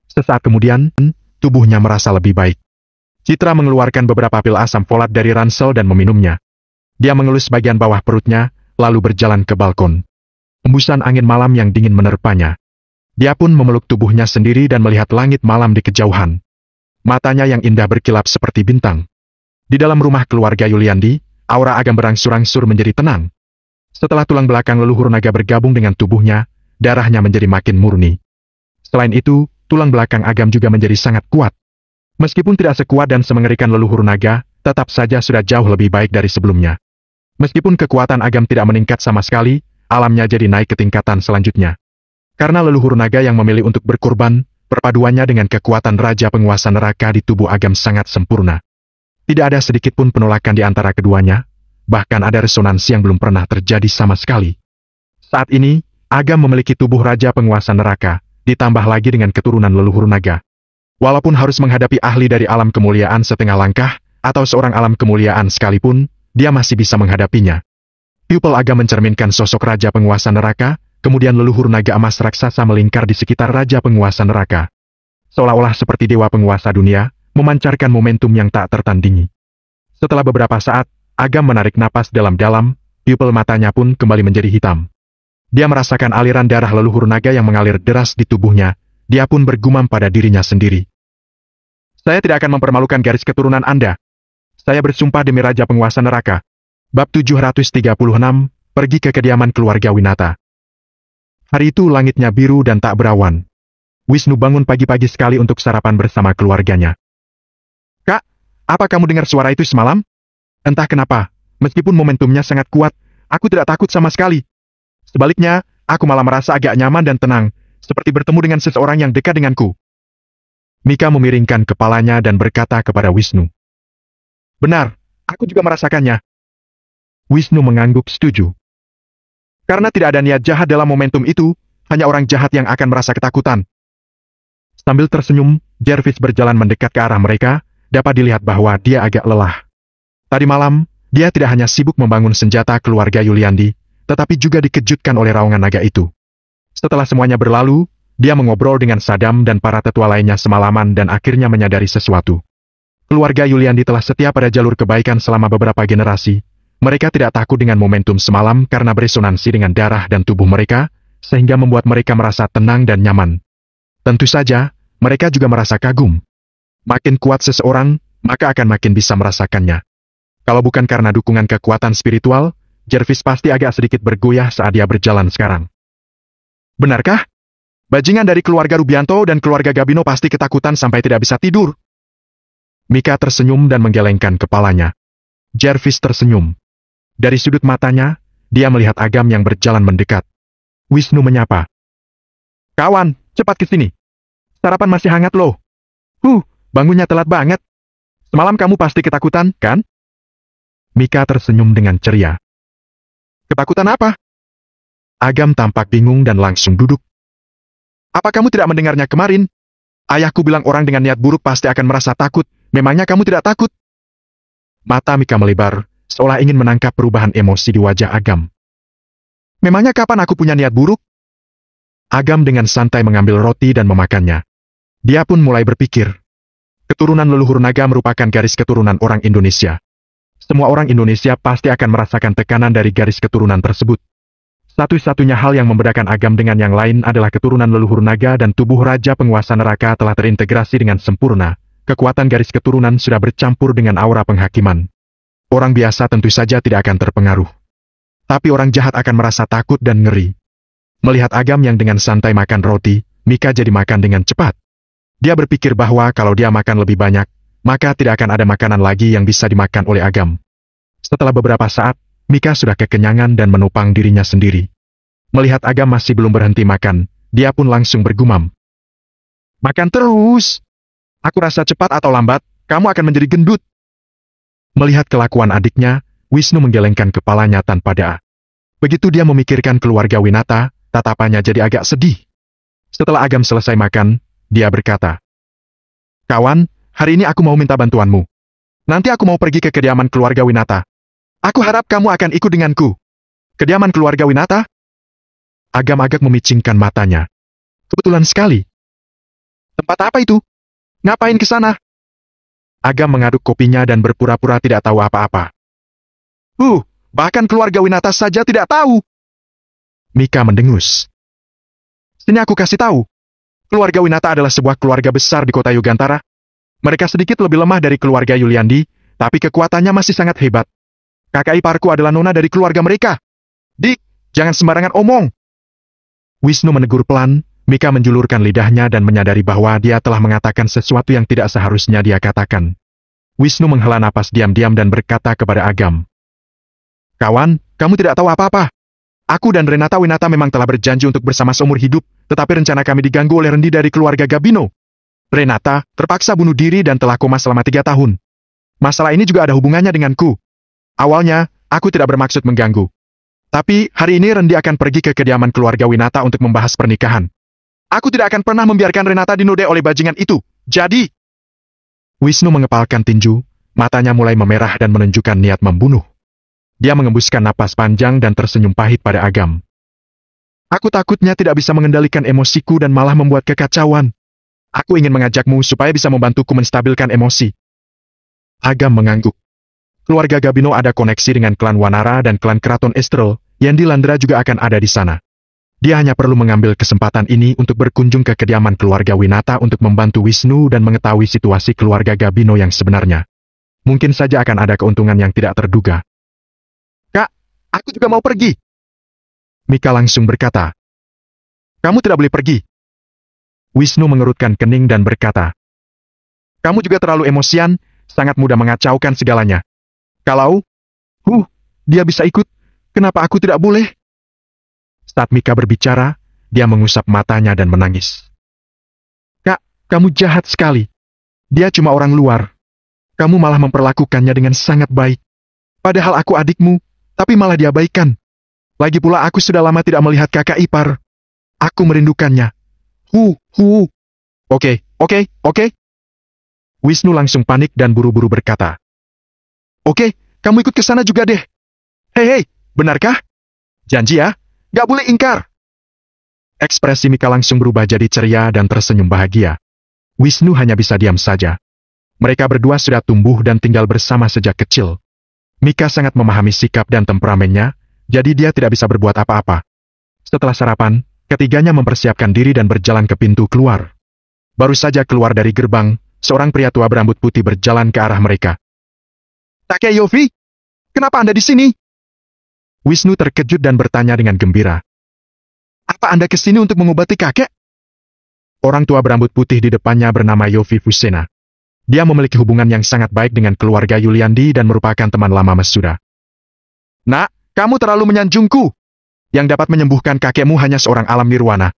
Sesaat kemudian, tubuhnya merasa lebih baik. Citra mengeluarkan beberapa pil asam folat dari ransel dan meminumnya. Dia mengelus bagian bawah perutnya, lalu berjalan ke balkon. Hembusan angin malam yang dingin menerpanya. Dia pun memeluk tubuhnya sendiri dan melihat langit malam di kejauhan. Matanya yang indah berkilap seperti bintang. Di dalam rumah keluarga Yuliandi, aura Agam berangsur-angsur menjadi tenang. Setelah tulang belakang leluhur naga bergabung dengan tubuhnya, darahnya menjadi makin murni. Selain itu, tulang belakang Agam juga menjadi sangat kuat. Meskipun tidak sekuat dan semengerikan leluhur naga, tetap saja sudah jauh lebih baik dari sebelumnya. Meskipun kekuatan Agam tidak meningkat sama sekali, alamnya jadi naik ke tingkatan selanjutnya. Karena leluhur naga yang memilih untuk berkorban, perpaduannya dengan kekuatan Raja Penguasa Neraka di tubuh Agam sangat sempurna. Tidak ada sedikit pun penolakan di antara keduanya, bahkan ada resonansi yang belum pernah terjadi sama sekali. Saat ini, Agam memiliki tubuh Raja Penguasa Neraka, ditambah lagi dengan keturunan leluhur naga. Walaupun harus menghadapi ahli dari alam kemuliaan setengah langkah, atau seorang alam kemuliaan sekalipun, dia masih bisa menghadapinya. Pupil Agam mencerminkan sosok Raja Penguasa Neraka, kemudian leluhur naga emas raksasa melingkar di sekitar Raja Penguasa Neraka. Seolah-olah seperti dewa penguasa dunia, memancarkan momentum yang tak tertandingi. Setelah beberapa saat, Agam menarik napas dalam-dalam, pupil matanya pun kembali menjadi hitam. Dia merasakan aliran darah leluhur naga yang mengalir deras di tubuhnya. Dia pun bergumam pada dirinya sendiri. Saya tidak akan mempermalukan garis keturunan Anda. Saya bersumpah demi Raja Penguasa Neraka. Bab 736, pergi ke kediaman keluarga Winata. Hari itu langitnya biru dan tak berawan. Wisnu bangun pagi-pagi sekali untuk sarapan bersama keluarganya. Kak, apa kamu dengar suara itu semalam? Entah kenapa, meskipun momentumnya sangat kuat, aku tidak takut sama sekali. Sebaliknya, aku malah merasa agak nyaman dan tenang, seperti bertemu dengan seseorang yang dekat denganku. Mika memiringkan kepalanya dan berkata kepada Wisnu. Benar, aku juga merasakannya. Wisnu mengangguk setuju. Karena tidak ada niat jahat dalam momentum itu, hanya orang jahat yang akan merasa ketakutan. Sambil tersenyum, Jervis berjalan mendekat ke arah mereka, dapat dilihat bahwa dia agak lelah. Tadi malam, dia tidak hanya sibuk membangun senjata keluarga Yuliandi, tetapi juga dikejutkan oleh raungan naga itu. Setelah semuanya berlalu, dia mengobrol dengan Sadam dan para tetua lainnya semalaman dan akhirnya menyadari sesuatu. Keluarga Yuliandi telah setia pada jalur kebaikan selama beberapa generasi. Mereka tidak takut dengan momentum semalam karena beresonansi dengan darah dan tubuh mereka, sehingga membuat mereka merasa tenang dan nyaman. Tentu saja, mereka juga merasa kagum. Makin kuat seseorang, maka akan makin bisa merasakannya. Kalau bukan karena dukungan kekuatan spiritual, Jervis pasti agak sedikit bergoyah saat dia berjalan sekarang. Benarkah? Bajingan dari keluarga Rubianto dan keluarga Gabino pasti ketakutan sampai tidak bisa tidur. Mika tersenyum dan menggelengkan kepalanya. Jervis tersenyum. Dari sudut matanya, dia melihat Agam yang berjalan mendekat. Wisnu menyapa. Kawan, cepat ke sini. Sarapan masih hangat loh. Bangunnya telat banget. Semalam kamu pasti ketakutan, kan? Mika tersenyum dengan ceria. Ketakutan apa? Agam tampak bingung dan langsung duduk. Apa kamu tidak mendengarnya kemarin? Ayahku bilang orang dengan niat buruk pasti akan merasa takut. Memangnya kamu tidak takut? Mata Mika melebar, seolah ingin menangkap perubahan emosi di wajah Agam. Memangnya kapan aku punya niat buruk? Agam dengan santai mengambil roti dan memakannya. Dia pun mulai berpikir. Keturunan leluhur naga merupakan garis keturunan orang Indonesia. Semua orang Indonesia pasti akan merasakan tekanan dari garis keturunan tersebut. Satu-satunya hal yang membedakan Agam dengan yang lain adalah keturunan leluhur naga dan tubuh Raja Penguasa Neraka telah terintegrasi dengan sempurna. Kekuatan garis keturunan sudah bercampur dengan aura penghakiman. Orang biasa tentu saja tidak akan terpengaruh. Tapi orang jahat akan merasa takut dan ngeri. Melihat Agam yang dengan santai makan roti, Mika jadi makan dengan cepat. Dia berpikir bahwa kalau dia makan lebih banyak, maka tidak akan ada makanan lagi yang bisa dimakan oleh Agam. Setelah beberapa saat, Mika sudah kekenyangan dan menopang dirinya sendiri. Melihat Agam masih belum berhenti makan, dia pun langsung bergumam. Makan terus! Aku rasa cepat atau lambat, kamu akan menjadi gendut. Melihat kelakuan adiknya, Wisnu menggelengkan kepalanya tanpa daya. Begitu dia memikirkan keluarga Winata, tatapannya jadi agak sedih. Setelah Agam selesai makan, dia berkata, Kawan, hari ini aku mau minta bantuanmu. Nanti aku mau pergi ke kediaman keluarga Winata. Aku harap kamu akan ikut denganku. Kediaman keluarga Winata? Agam agak memicingkan matanya. Kebetulan sekali. Tempat apa itu? Ngapain ke sana? Agam mengaduk kopinya dan berpura-pura tidak tahu apa-apa. Bahkan keluarga Winata saja tidak tahu. Mika mendengus. Sini aku kasih tahu. Keluarga Winata adalah sebuah keluarga besar di kota Yugantara. Mereka sedikit lebih lemah dari keluarga Yuliandi, tapi kekuatannya masih sangat hebat. Kakak iparku adalah nona dari keluarga mereka. Dik, jangan sembarangan omong. Wisnu menegur pelan, Mika menjulurkan lidahnya dan menyadari bahwa dia telah mengatakan sesuatu yang tidak seharusnya dia katakan. Wisnu menghela napas diam-diam dan berkata kepada Agam. Kawan, kamu tidak tahu apa-apa. Aku dan Renata Winata memang telah berjanji untuk bersama seumur hidup, tetapi rencana kami diganggu oleh Rendi dari keluarga Gabino. Renata terpaksa bunuh diri dan telah koma selama 3 tahun. Masalah ini juga ada hubungannya denganku. Awalnya, aku tidak bermaksud mengganggu. Tapi, hari ini Rendi akan pergi ke kediaman keluarga Winata untuk membahas pernikahan. Aku tidak akan pernah membiarkan Renata dinodai oleh bajingan itu. Jadi... Wisnu mengepalkan tinju, matanya mulai memerah dan menunjukkan niat membunuh. Dia mengembuskan napas panjang dan tersenyum pahit pada Agam. Aku takutnya tidak bisa mengendalikan emosiku dan malah membuat kekacauan. Aku ingin mengajakmu supaya bisa membantuku menstabilkan emosi. Agam mengangguk. Keluarga Gabino ada koneksi dengan klan Wanara dan klan Keraton Estrel, Yendi Landra juga akan ada di sana. Dia hanya perlu mengambil kesempatan ini untuk berkunjung ke kediaman keluarga Winata untuk membantu Wisnu dan mengetahui situasi keluarga Gabino yang sebenarnya. Mungkin saja akan ada keuntungan yang tidak terduga. Kak, aku juga mau pergi. Mika langsung berkata. Kamu tidak boleh pergi. Wisnu mengerutkan kening dan berkata. Kamu juga terlalu emosian, sangat mudah mengacaukan segalanya. Kalau, dia bisa ikut, kenapa aku tidak boleh? Saat Mika berbicara, dia mengusap matanya dan menangis. Kak, kamu jahat sekali. Dia cuma orang luar. Kamu malah memperlakukannya dengan sangat baik. Padahal aku adikmu, tapi malah diabaikan. Lagi pula aku sudah lama tidak melihat kakak ipar. Aku merindukannya. Oke. Wisnu langsung panik dan buru-buru berkata. Oke, kamu ikut ke sana juga deh. Hei, benarkah? Janji ya? Gak boleh ingkar. Ekspresi Mika langsung berubah jadi ceria dan tersenyum bahagia. Wisnu hanya bisa diam saja. Mereka berdua sudah tumbuh dan tinggal bersama sejak kecil. Mika sangat memahami sikap dan temperamennya, jadi dia tidak bisa berbuat apa-apa. Setelah sarapan, ketiganya mempersiapkan diri dan berjalan ke pintu keluar. Baru saja keluar dari gerbang, seorang pria tua berambut putih berjalan ke arah mereka. Kakek Yofi, kenapa Anda di sini? Wisnu terkejut dan bertanya dengan gembira. Apa Anda ke sini untuk mengobati kakek? Orang tua berambut putih di depannya bernama Yofi Fusena. Dia memiliki hubungan yang sangat baik dengan keluarga Yuliandi dan merupakan teman lama Masuda. Nak, kamu terlalu menyanjungku. Yang dapat menyembuhkan kakekmu hanya seorang alam nirwana.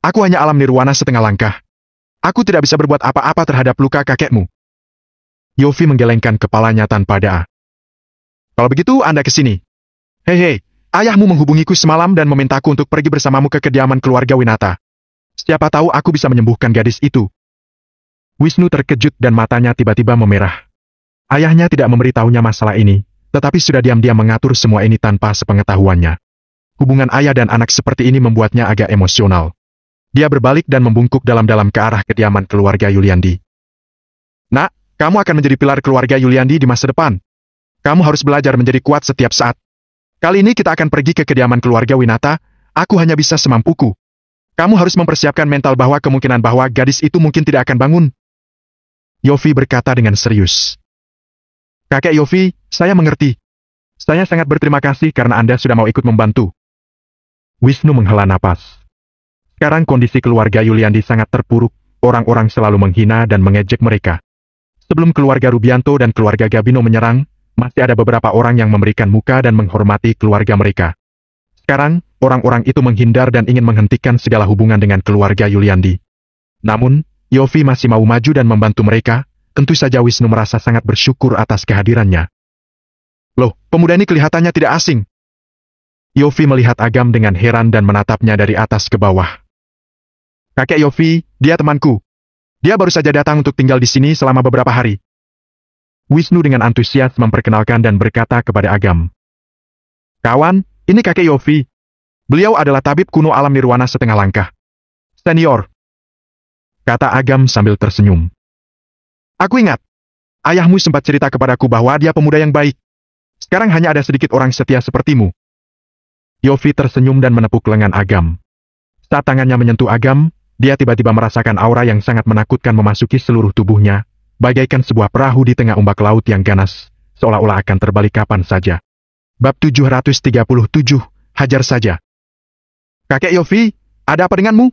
Aku hanya alam nirwana setengah langkah. Aku tidak bisa berbuat apa-apa terhadap luka kakekmu. Yofi menggelengkan kepalanya tanpa daya. Kalau begitu Anda ke sini. Hei, ayahmu menghubungiku semalam dan memintaku untuk pergi bersamamu ke kediaman keluarga Winata. Siapa tahu aku bisa menyembuhkan gadis itu. Wisnu terkejut dan matanya tiba-tiba memerah. Ayahnya tidak memberitahunya masalah ini, tetapi sudah diam-diam mengatur semua ini tanpa sepengetahuannya. Hubungan ayah dan anak seperti ini membuatnya agak emosional. Dia berbalik dan membungkuk dalam-dalam ke arah kediaman keluarga Yuliandi. Nak, kamu akan menjadi pilar keluarga Yuliandi di masa depan. Kamu harus belajar menjadi kuat setiap saat. Kali ini kita akan pergi ke kediaman keluarga Winata, aku hanya bisa semampuku. Kamu harus mempersiapkan mental bahwa kemungkinan bahwa gadis itu mungkin tidak akan bangun. Yofi berkata dengan serius. Kakek Yofi, saya mengerti. Saya sangat berterima kasih karena Anda sudah mau ikut membantu. Wisnu menghela napas. Sekarang kondisi keluarga Yuliandi sangat terpuruk, orang-orang selalu menghina dan mengejek mereka. Sebelum keluarga Rubianto dan keluarga Gabino menyerang, masih ada beberapa orang yang memberikan muka dan menghormati keluarga mereka. Sekarang, orang-orang itu menghindar dan ingin menghentikan segala hubungan dengan keluarga Yuliandi. Namun, Yofi masih mau maju dan membantu mereka, tentu saja Wisnu merasa sangat bersyukur atas kehadirannya. Loh, pemuda ini kelihatannya tidak asing. Yofi melihat Agam dengan heran dan menatapnya dari atas ke bawah. Kakek Yofi, dia temanku. Dia baru saja datang untuk tinggal di sini selama beberapa hari. Wisnu dengan antusias memperkenalkan dan berkata kepada Agam. Kawan, ini kakek Yofi. Beliau adalah tabib kuno alam nirwana setengah langkah. Senior. Kata Agam sambil tersenyum. Aku ingat. Ayahmu sempat cerita kepadaku bahwa dia pemuda yang baik. Sekarang hanya ada sedikit orang setia sepertimu. Yofi tersenyum dan menepuk lengan Agam. Saat tangannya menyentuh Agam, dia tiba-tiba merasakan aura yang sangat menakutkan memasuki seluruh tubuhnya. Bagaikan sebuah perahu di tengah ombak laut yang ganas, seolah-olah akan terbalik kapan saja. Bab 737, hajar saja. Kakek Yofi, ada apa denganmu?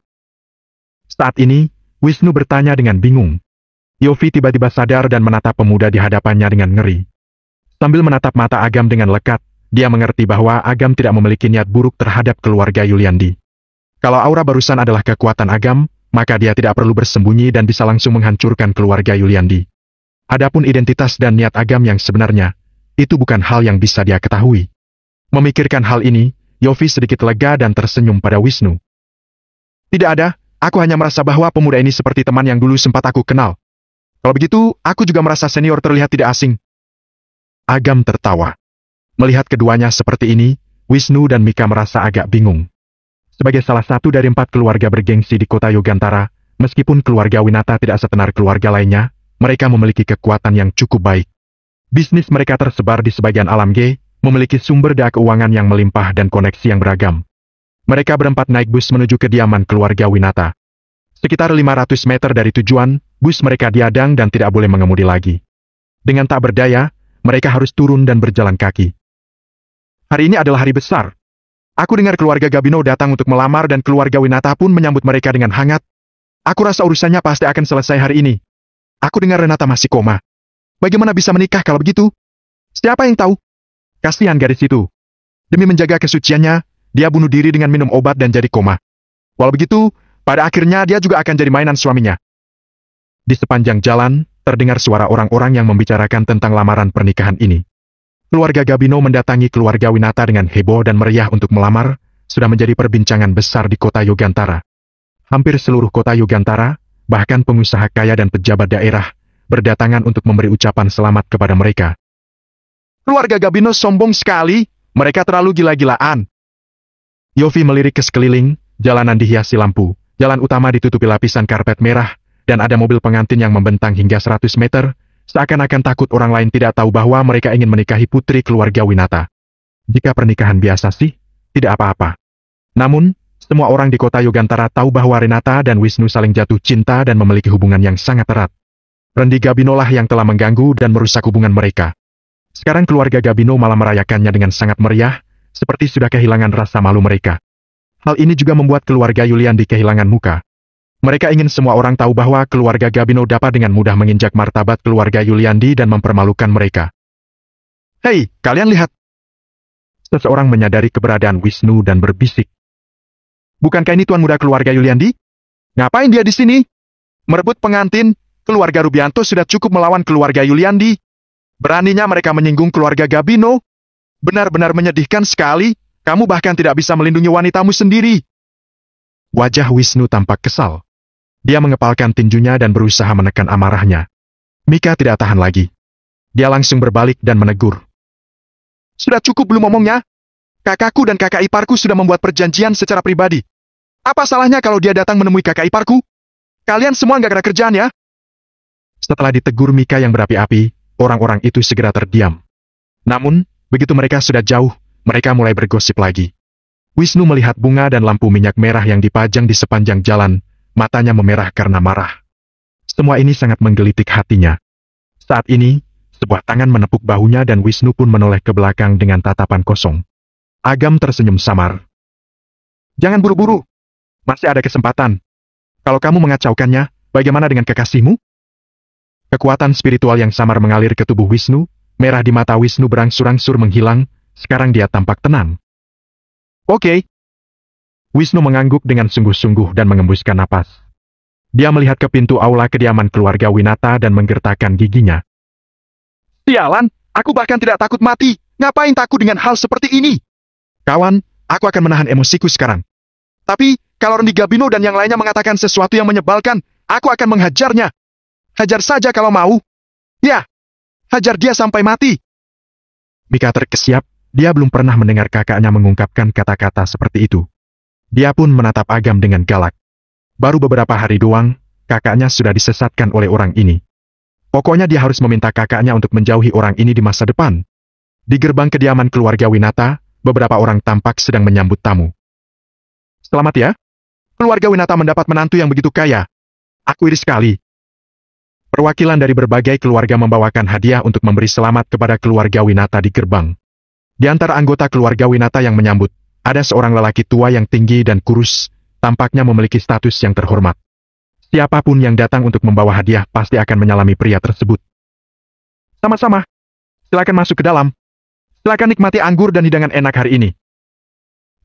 Saat ini, Wisnu bertanya dengan bingung. Yofi tiba-tiba sadar dan menatap pemuda di hadapannya dengan ngeri. Sambil menatap mata Agam dengan lekat, dia mengerti bahwa Agam tidak memiliki niat buruk terhadap keluarga Yuliandi. Kalau aura barusan adalah kekuatan Agam, maka dia tidak perlu bersembunyi dan bisa langsung menghancurkan keluarga Yuliandi. Adapun identitas dan niat Agam yang sebenarnya, itu bukan hal yang bisa dia ketahui. Memikirkan hal ini, Yofi sedikit lega dan tersenyum pada Wisnu. Tidak ada, aku hanya merasa bahwa pemuda ini seperti teman yang dulu sempat aku kenal. Kalau begitu, aku juga merasa senior terlihat tidak asing. Agam tertawa. Melihat keduanya seperti ini, Wisnu dan Mika merasa agak bingung. Sebagai salah satu dari 4 keluarga bergengsi di kota Yogantara, meskipun keluarga Winata tidak setenar keluarga lainnya, mereka memiliki kekuatan yang cukup baik. Bisnis mereka tersebar di sebagian alam G, memiliki sumber daya keuangan yang melimpah dan koneksi yang beragam. Mereka berempat naik bus menuju kediaman keluarga Winata. Sekitar 500 meter dari tujuan, bus mereka diadang dan tidak boleh mengemudi lagi. Dengan tak berdaya, mereka harus turun dan berjalan kaki. Hari ini adalah hari besar. Aku dengar keluarga Gabino datang untuk melamar dan keluarga Winata pun menyambut mereka dengan hangat. Aku rasa urusannya pasti akan selesai hari ini. Aku dengar Renata masih koma. Bagaimana bisa menikah kalau begitu? Siapa yang tahu? Kasihan gadis itu. Demi menjaga kesuciannya, dia bunuh diri dengan minum obat dan jadi koma. Walau begitu, pada akhirnya dia juga akan jadi mainan suaminya. Di sepanjang jalan, terdengar suara orang-orang yang membicarakan tentang lamaran pernikahan ini. Keluarga Gabino mendatangi keluarga Winata dengan heboh dan meriah untuk melamar, sudah menjadi perbincangan besar di kota Yogantara. Hampir seluruh kota Yogantara, bahkan pengusaha kaya dan pejabat daerah, berdatangan untuk memberi ucapan selamat kepada mereka. Keluarga Gabino sombong sekali, mereka terlalu gila-gilaan. Yofi melirik ke sekeliling, jalanan dihiasi lampu, jalan utama ditutupi lapisan karpet merah, dan ada mobil pengantin yang membentang hingga 100 meter, seakan-akan takut orang lain tidak tahu bahwa mereka ingin menikahi putri keluarga Winata. Jika pernikahan biasa sih, tidak apa-apa. Namun, semua orang di kota Yogantara tahu bahwa Renata dan Wisnu saling jatuh cinta dan memiliki hubungan yang sangat erat. Rendi Gabino lah yang telah mengganggu dan merusak hubungan mereka. Sekarang keluarga Gabino malah merayakannya dengan sangat meriah, seperti sudah kehilangan rasa malu mereka. Hal ini juga membuat keluarga Yuliandi kehilangan muka. Mereka ingin semua orang tahu bahwa keluarga Gabino dapat dengan mudah menginjak martabat keluarga Yuliandi dan mempermalukan mereka. Hei, kalian lihat! Seseorang menyadari keberadaan Wisnu dan berbisik. Bukankah ini tuan muda keluarga Yuliandi? Ngapain dia di sini? Merebut pengantin, keluarga Rubianto sudah cukup melawan keluarga Yuliandi. Beraninya mereka menyinggung keluarga Gabino. Benar-benar menyedihkan sekali, kamu bahkan tidak bisa melindungi wanitamu sendiri. Wajah Wisnu tampak kesal. Dia mengepalkan tinjunya dan berusaha menekan amarahnya. Mika tidak tahan lagi. Dia langsung berbalik dan menegur. Sudah cukup belum omongnya? Kakakku dan kakak iparku sudah membuat perjanjian secara pribadi. Apa salahnya kalau dia datang menemui kakak iparku? Kalian semua nggak ada kerjaan ya? Setelah ditegur Mika yang berapi-api, orang-orang itu segera terdiam. Namun, begitu mereka sudah jauh, mereka mulai bergosip lagi. Wisnu melihat bunga dan lampu minyak merah yang dipajang di sepanjang jalan, matanya memerah karena marah. Semua ini sangat menggelitik hatinya. Saat ini, sebuah tangan menepuk bahunya dan Wisnu pun menoleh ke belakang dengan tatapan kosong. Agam tersenyum samar. Jangan buru-buru. Masih ada kesempatan. Kalau kamu mengacaukannya, bagaimana dengan kekasihmu? Kekuatan spiritual yang samar mengalir ke tubuh Wisnu, merah di mata Wisnu berangsur-angsur menghilang, sekarang dia tampak tenang. Oke. Wisnu mengangguk dengan sungguh-sungguh dan mengembuskan napas. Dia melihat ke pintu aula kediaman keluarga Winata dan menggertakkan giginya. Sialan, aku bahkan tidak takut mati. Ngapain takut dengan hal seperti ini? Kawan, aku akan menahan emosiku sekarang. Tapi, kalau Rendi Gabino dan yang lainnya mengatakan sesuatu yang menyebalkan, aku akan menghajarnya. Hajar saja kalau mau. Ya, hajar dia sampai mati. Mika terkesiap, dia belum pernah mendengar kakaknya mengungkapkan kata-kata seperti itu. Dia pun menatap Agam dengan galak. Baru beberapa hari doang, kakaknya sudah disesatkan oleh orang ini. Pokoknya dia harus meminta kakaknya untuk menjauhi orang ini di masa depan. Di gerbang kediaman keluarga Winata, beberapa orang tampak sedang menyambut tamu. Selamat ya. Keluarga Winata mendapat menantu yang begitu kaya. Aku iri sekali. Perwakilan dari berbagai keluarga membawakan hadiah untuk memberi selamat kepada keluarga Winata di gerbang. Di antara anggota keluarga Winata yang menyambut, ada seorang lelaki tua yang tinggi dan kurus, tampaknya memiliki status yang terhormat. Siapapun yang datang untuk membawa hadiah pasti akan menyalami pria tersebut. Sama-sama. Silakan masuk ke dalam. Silakan nikmati anggur dan hidangan enak hari ini.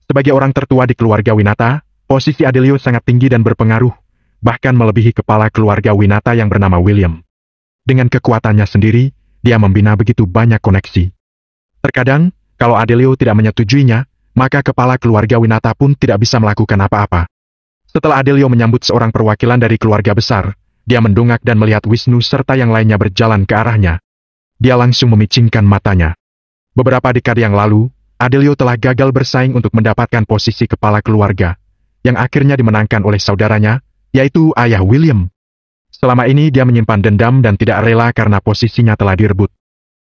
Sebagai orang tertua di keluarga Winata, posisi Adelio sangat tinggi dan berpengaruh, bahkan melebihi kepala keluarga Winata yang bernama William. Dengan kekuatannya sendiri, dia membina begitu banyak koneksi. Terkadang, kalau Adelio tidak menyetujuinya, maka kepala keluarga Winata pun tidak bisa melakukan apa-apa. Setelah Adelio menyambut seorang perwakilan dari keluarga besar, dia mendongak dan melihat Wisnu serta yang lainnya berjalan ke arahnya. Dia langsung memicingkan matanya. Beberapa dekade yang lalu, Adelio telah gagal bersaing untuk mendapatkan posisi kepala keluarga, yang akhirnya dimenangkan oleh saudaranya, yaitu ayah William. Selama ini dia menyimpan dendam dan tidak rela karena posisinya telah direbut.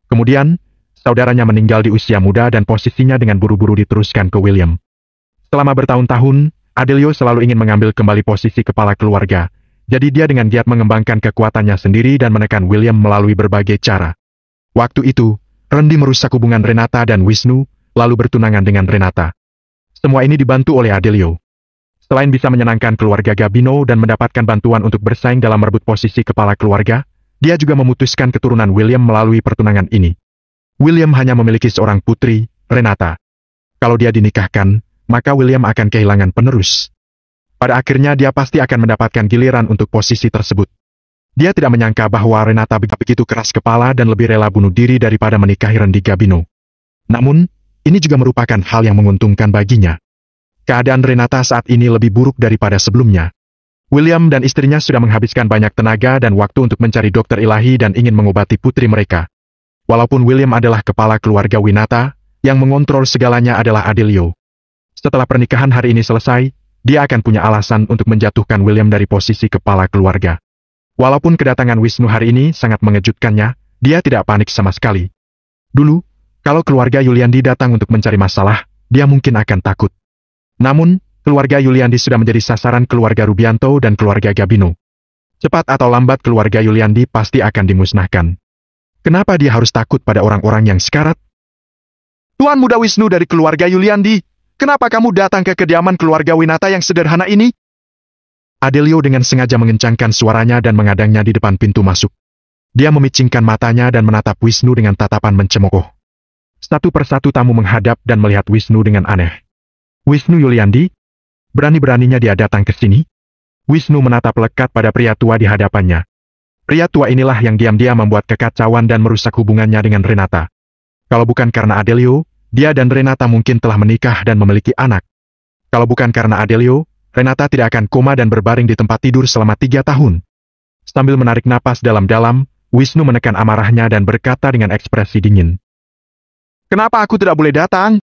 Kemudian, saudaranya meninggal di usia muda dan posisinya dengan buru-buru diteruskan ke William. Selama bertahun-tahun, Adelio selalu ingin mengambil kembali posisi kepala keluarga, jadi dia dengan giat mengembangkan kekuatannya sendiri dan menekan William melalui berbagai cara. Waktu itu, Randy merusak hubungan Renata dan Wisnu, lalu bertunangan dengan Renata. Semua ini dibantu oleh Adelio. Selain bisa menyenangkan keluarga Gabino dan mendapatkan bantuan untuk bersaing dalam merebut posisi kepala keluarga, dia juga memutuskan keturunan William melalui pertunangan ini. William hanya memiliki seorang putri, Renata. Kalau dia dinikahkan, maka William akan kehilangan penerus. Pada akhirnya dia pasti akan mendapatkan giliran untuk posisi tersebut. Dia tidak menyangka bahwa Renata begitu keras kepala dan lebih rela bunuh diri daripada menikahi Randy Gabino. Namun, ini juga merupakan hal yang menguntungkan baginya. Keadaan Renata saat ini lebih buruk daripada sebelumnya. William dan istrinya sudah menghabiskan banyak tenaga dan waktu untuk mencari dokter ilahi dan ingin mengobati putri mereka. Walaupun William adalah kepala keluarga Winata, yang mengontrol segalanya adalah Adelio. Setelah pernikahan hari ini selesai, dia akan punya alasan untuk menjatuhkan William dari posisi kepala keluarga. Walaupun kedatangan Wisnu hari ini sangat mengejutkannya, dia tidak panik sama sekali. Dulu, kalau keluarga Yuliandi datang untuk mencari masalah, dia mungkin akan takut. Namun, keluarga Yuliandi sudah menjadi sasaran keluarga Rubianto dan keluarga Gabino. Cepat atau lambat keluarga Yuliandi pasti akan dimusnahkan. Kenapa dia harus takut pada orang-orang yang sekarat? Tuan Muda Wisnu dari keluarga Yuliandi, kenapa kamu datang ke kediaman keluarga Winata yang sederhana ini? Adelio dengan sengaja mengencangkan suaranya dan mengadangnya di depan pintu masuk. Dia memicingkan matanya dan menatap Wisnu dengan tatapan mencemooh. Satu persatu tamu menghadap dan melihat Wisnu dengan aneh. Wisnu Yuliandi? Berani-beraninya dia datang ke sini? Wisnu menatap lekat pada pria tua di hadapannya. Pria tua inilah yang diam-diam membuat kekacauan dan merusak hubungannya dengan Renata. Kalau bukan karena Adelio, dia dan Renata mungkin telah menikah dan memiliki anak. Kalau bukan karena Adelio, Renata tidak akan koma dan berbaring di tempat tidur selama 3 tahun. Sambil menarik napas dalam-dalam, Wisnu menekan amarahnya dan berkata dengan ekspresi dingin. Kenapa aku tidak boleh datang?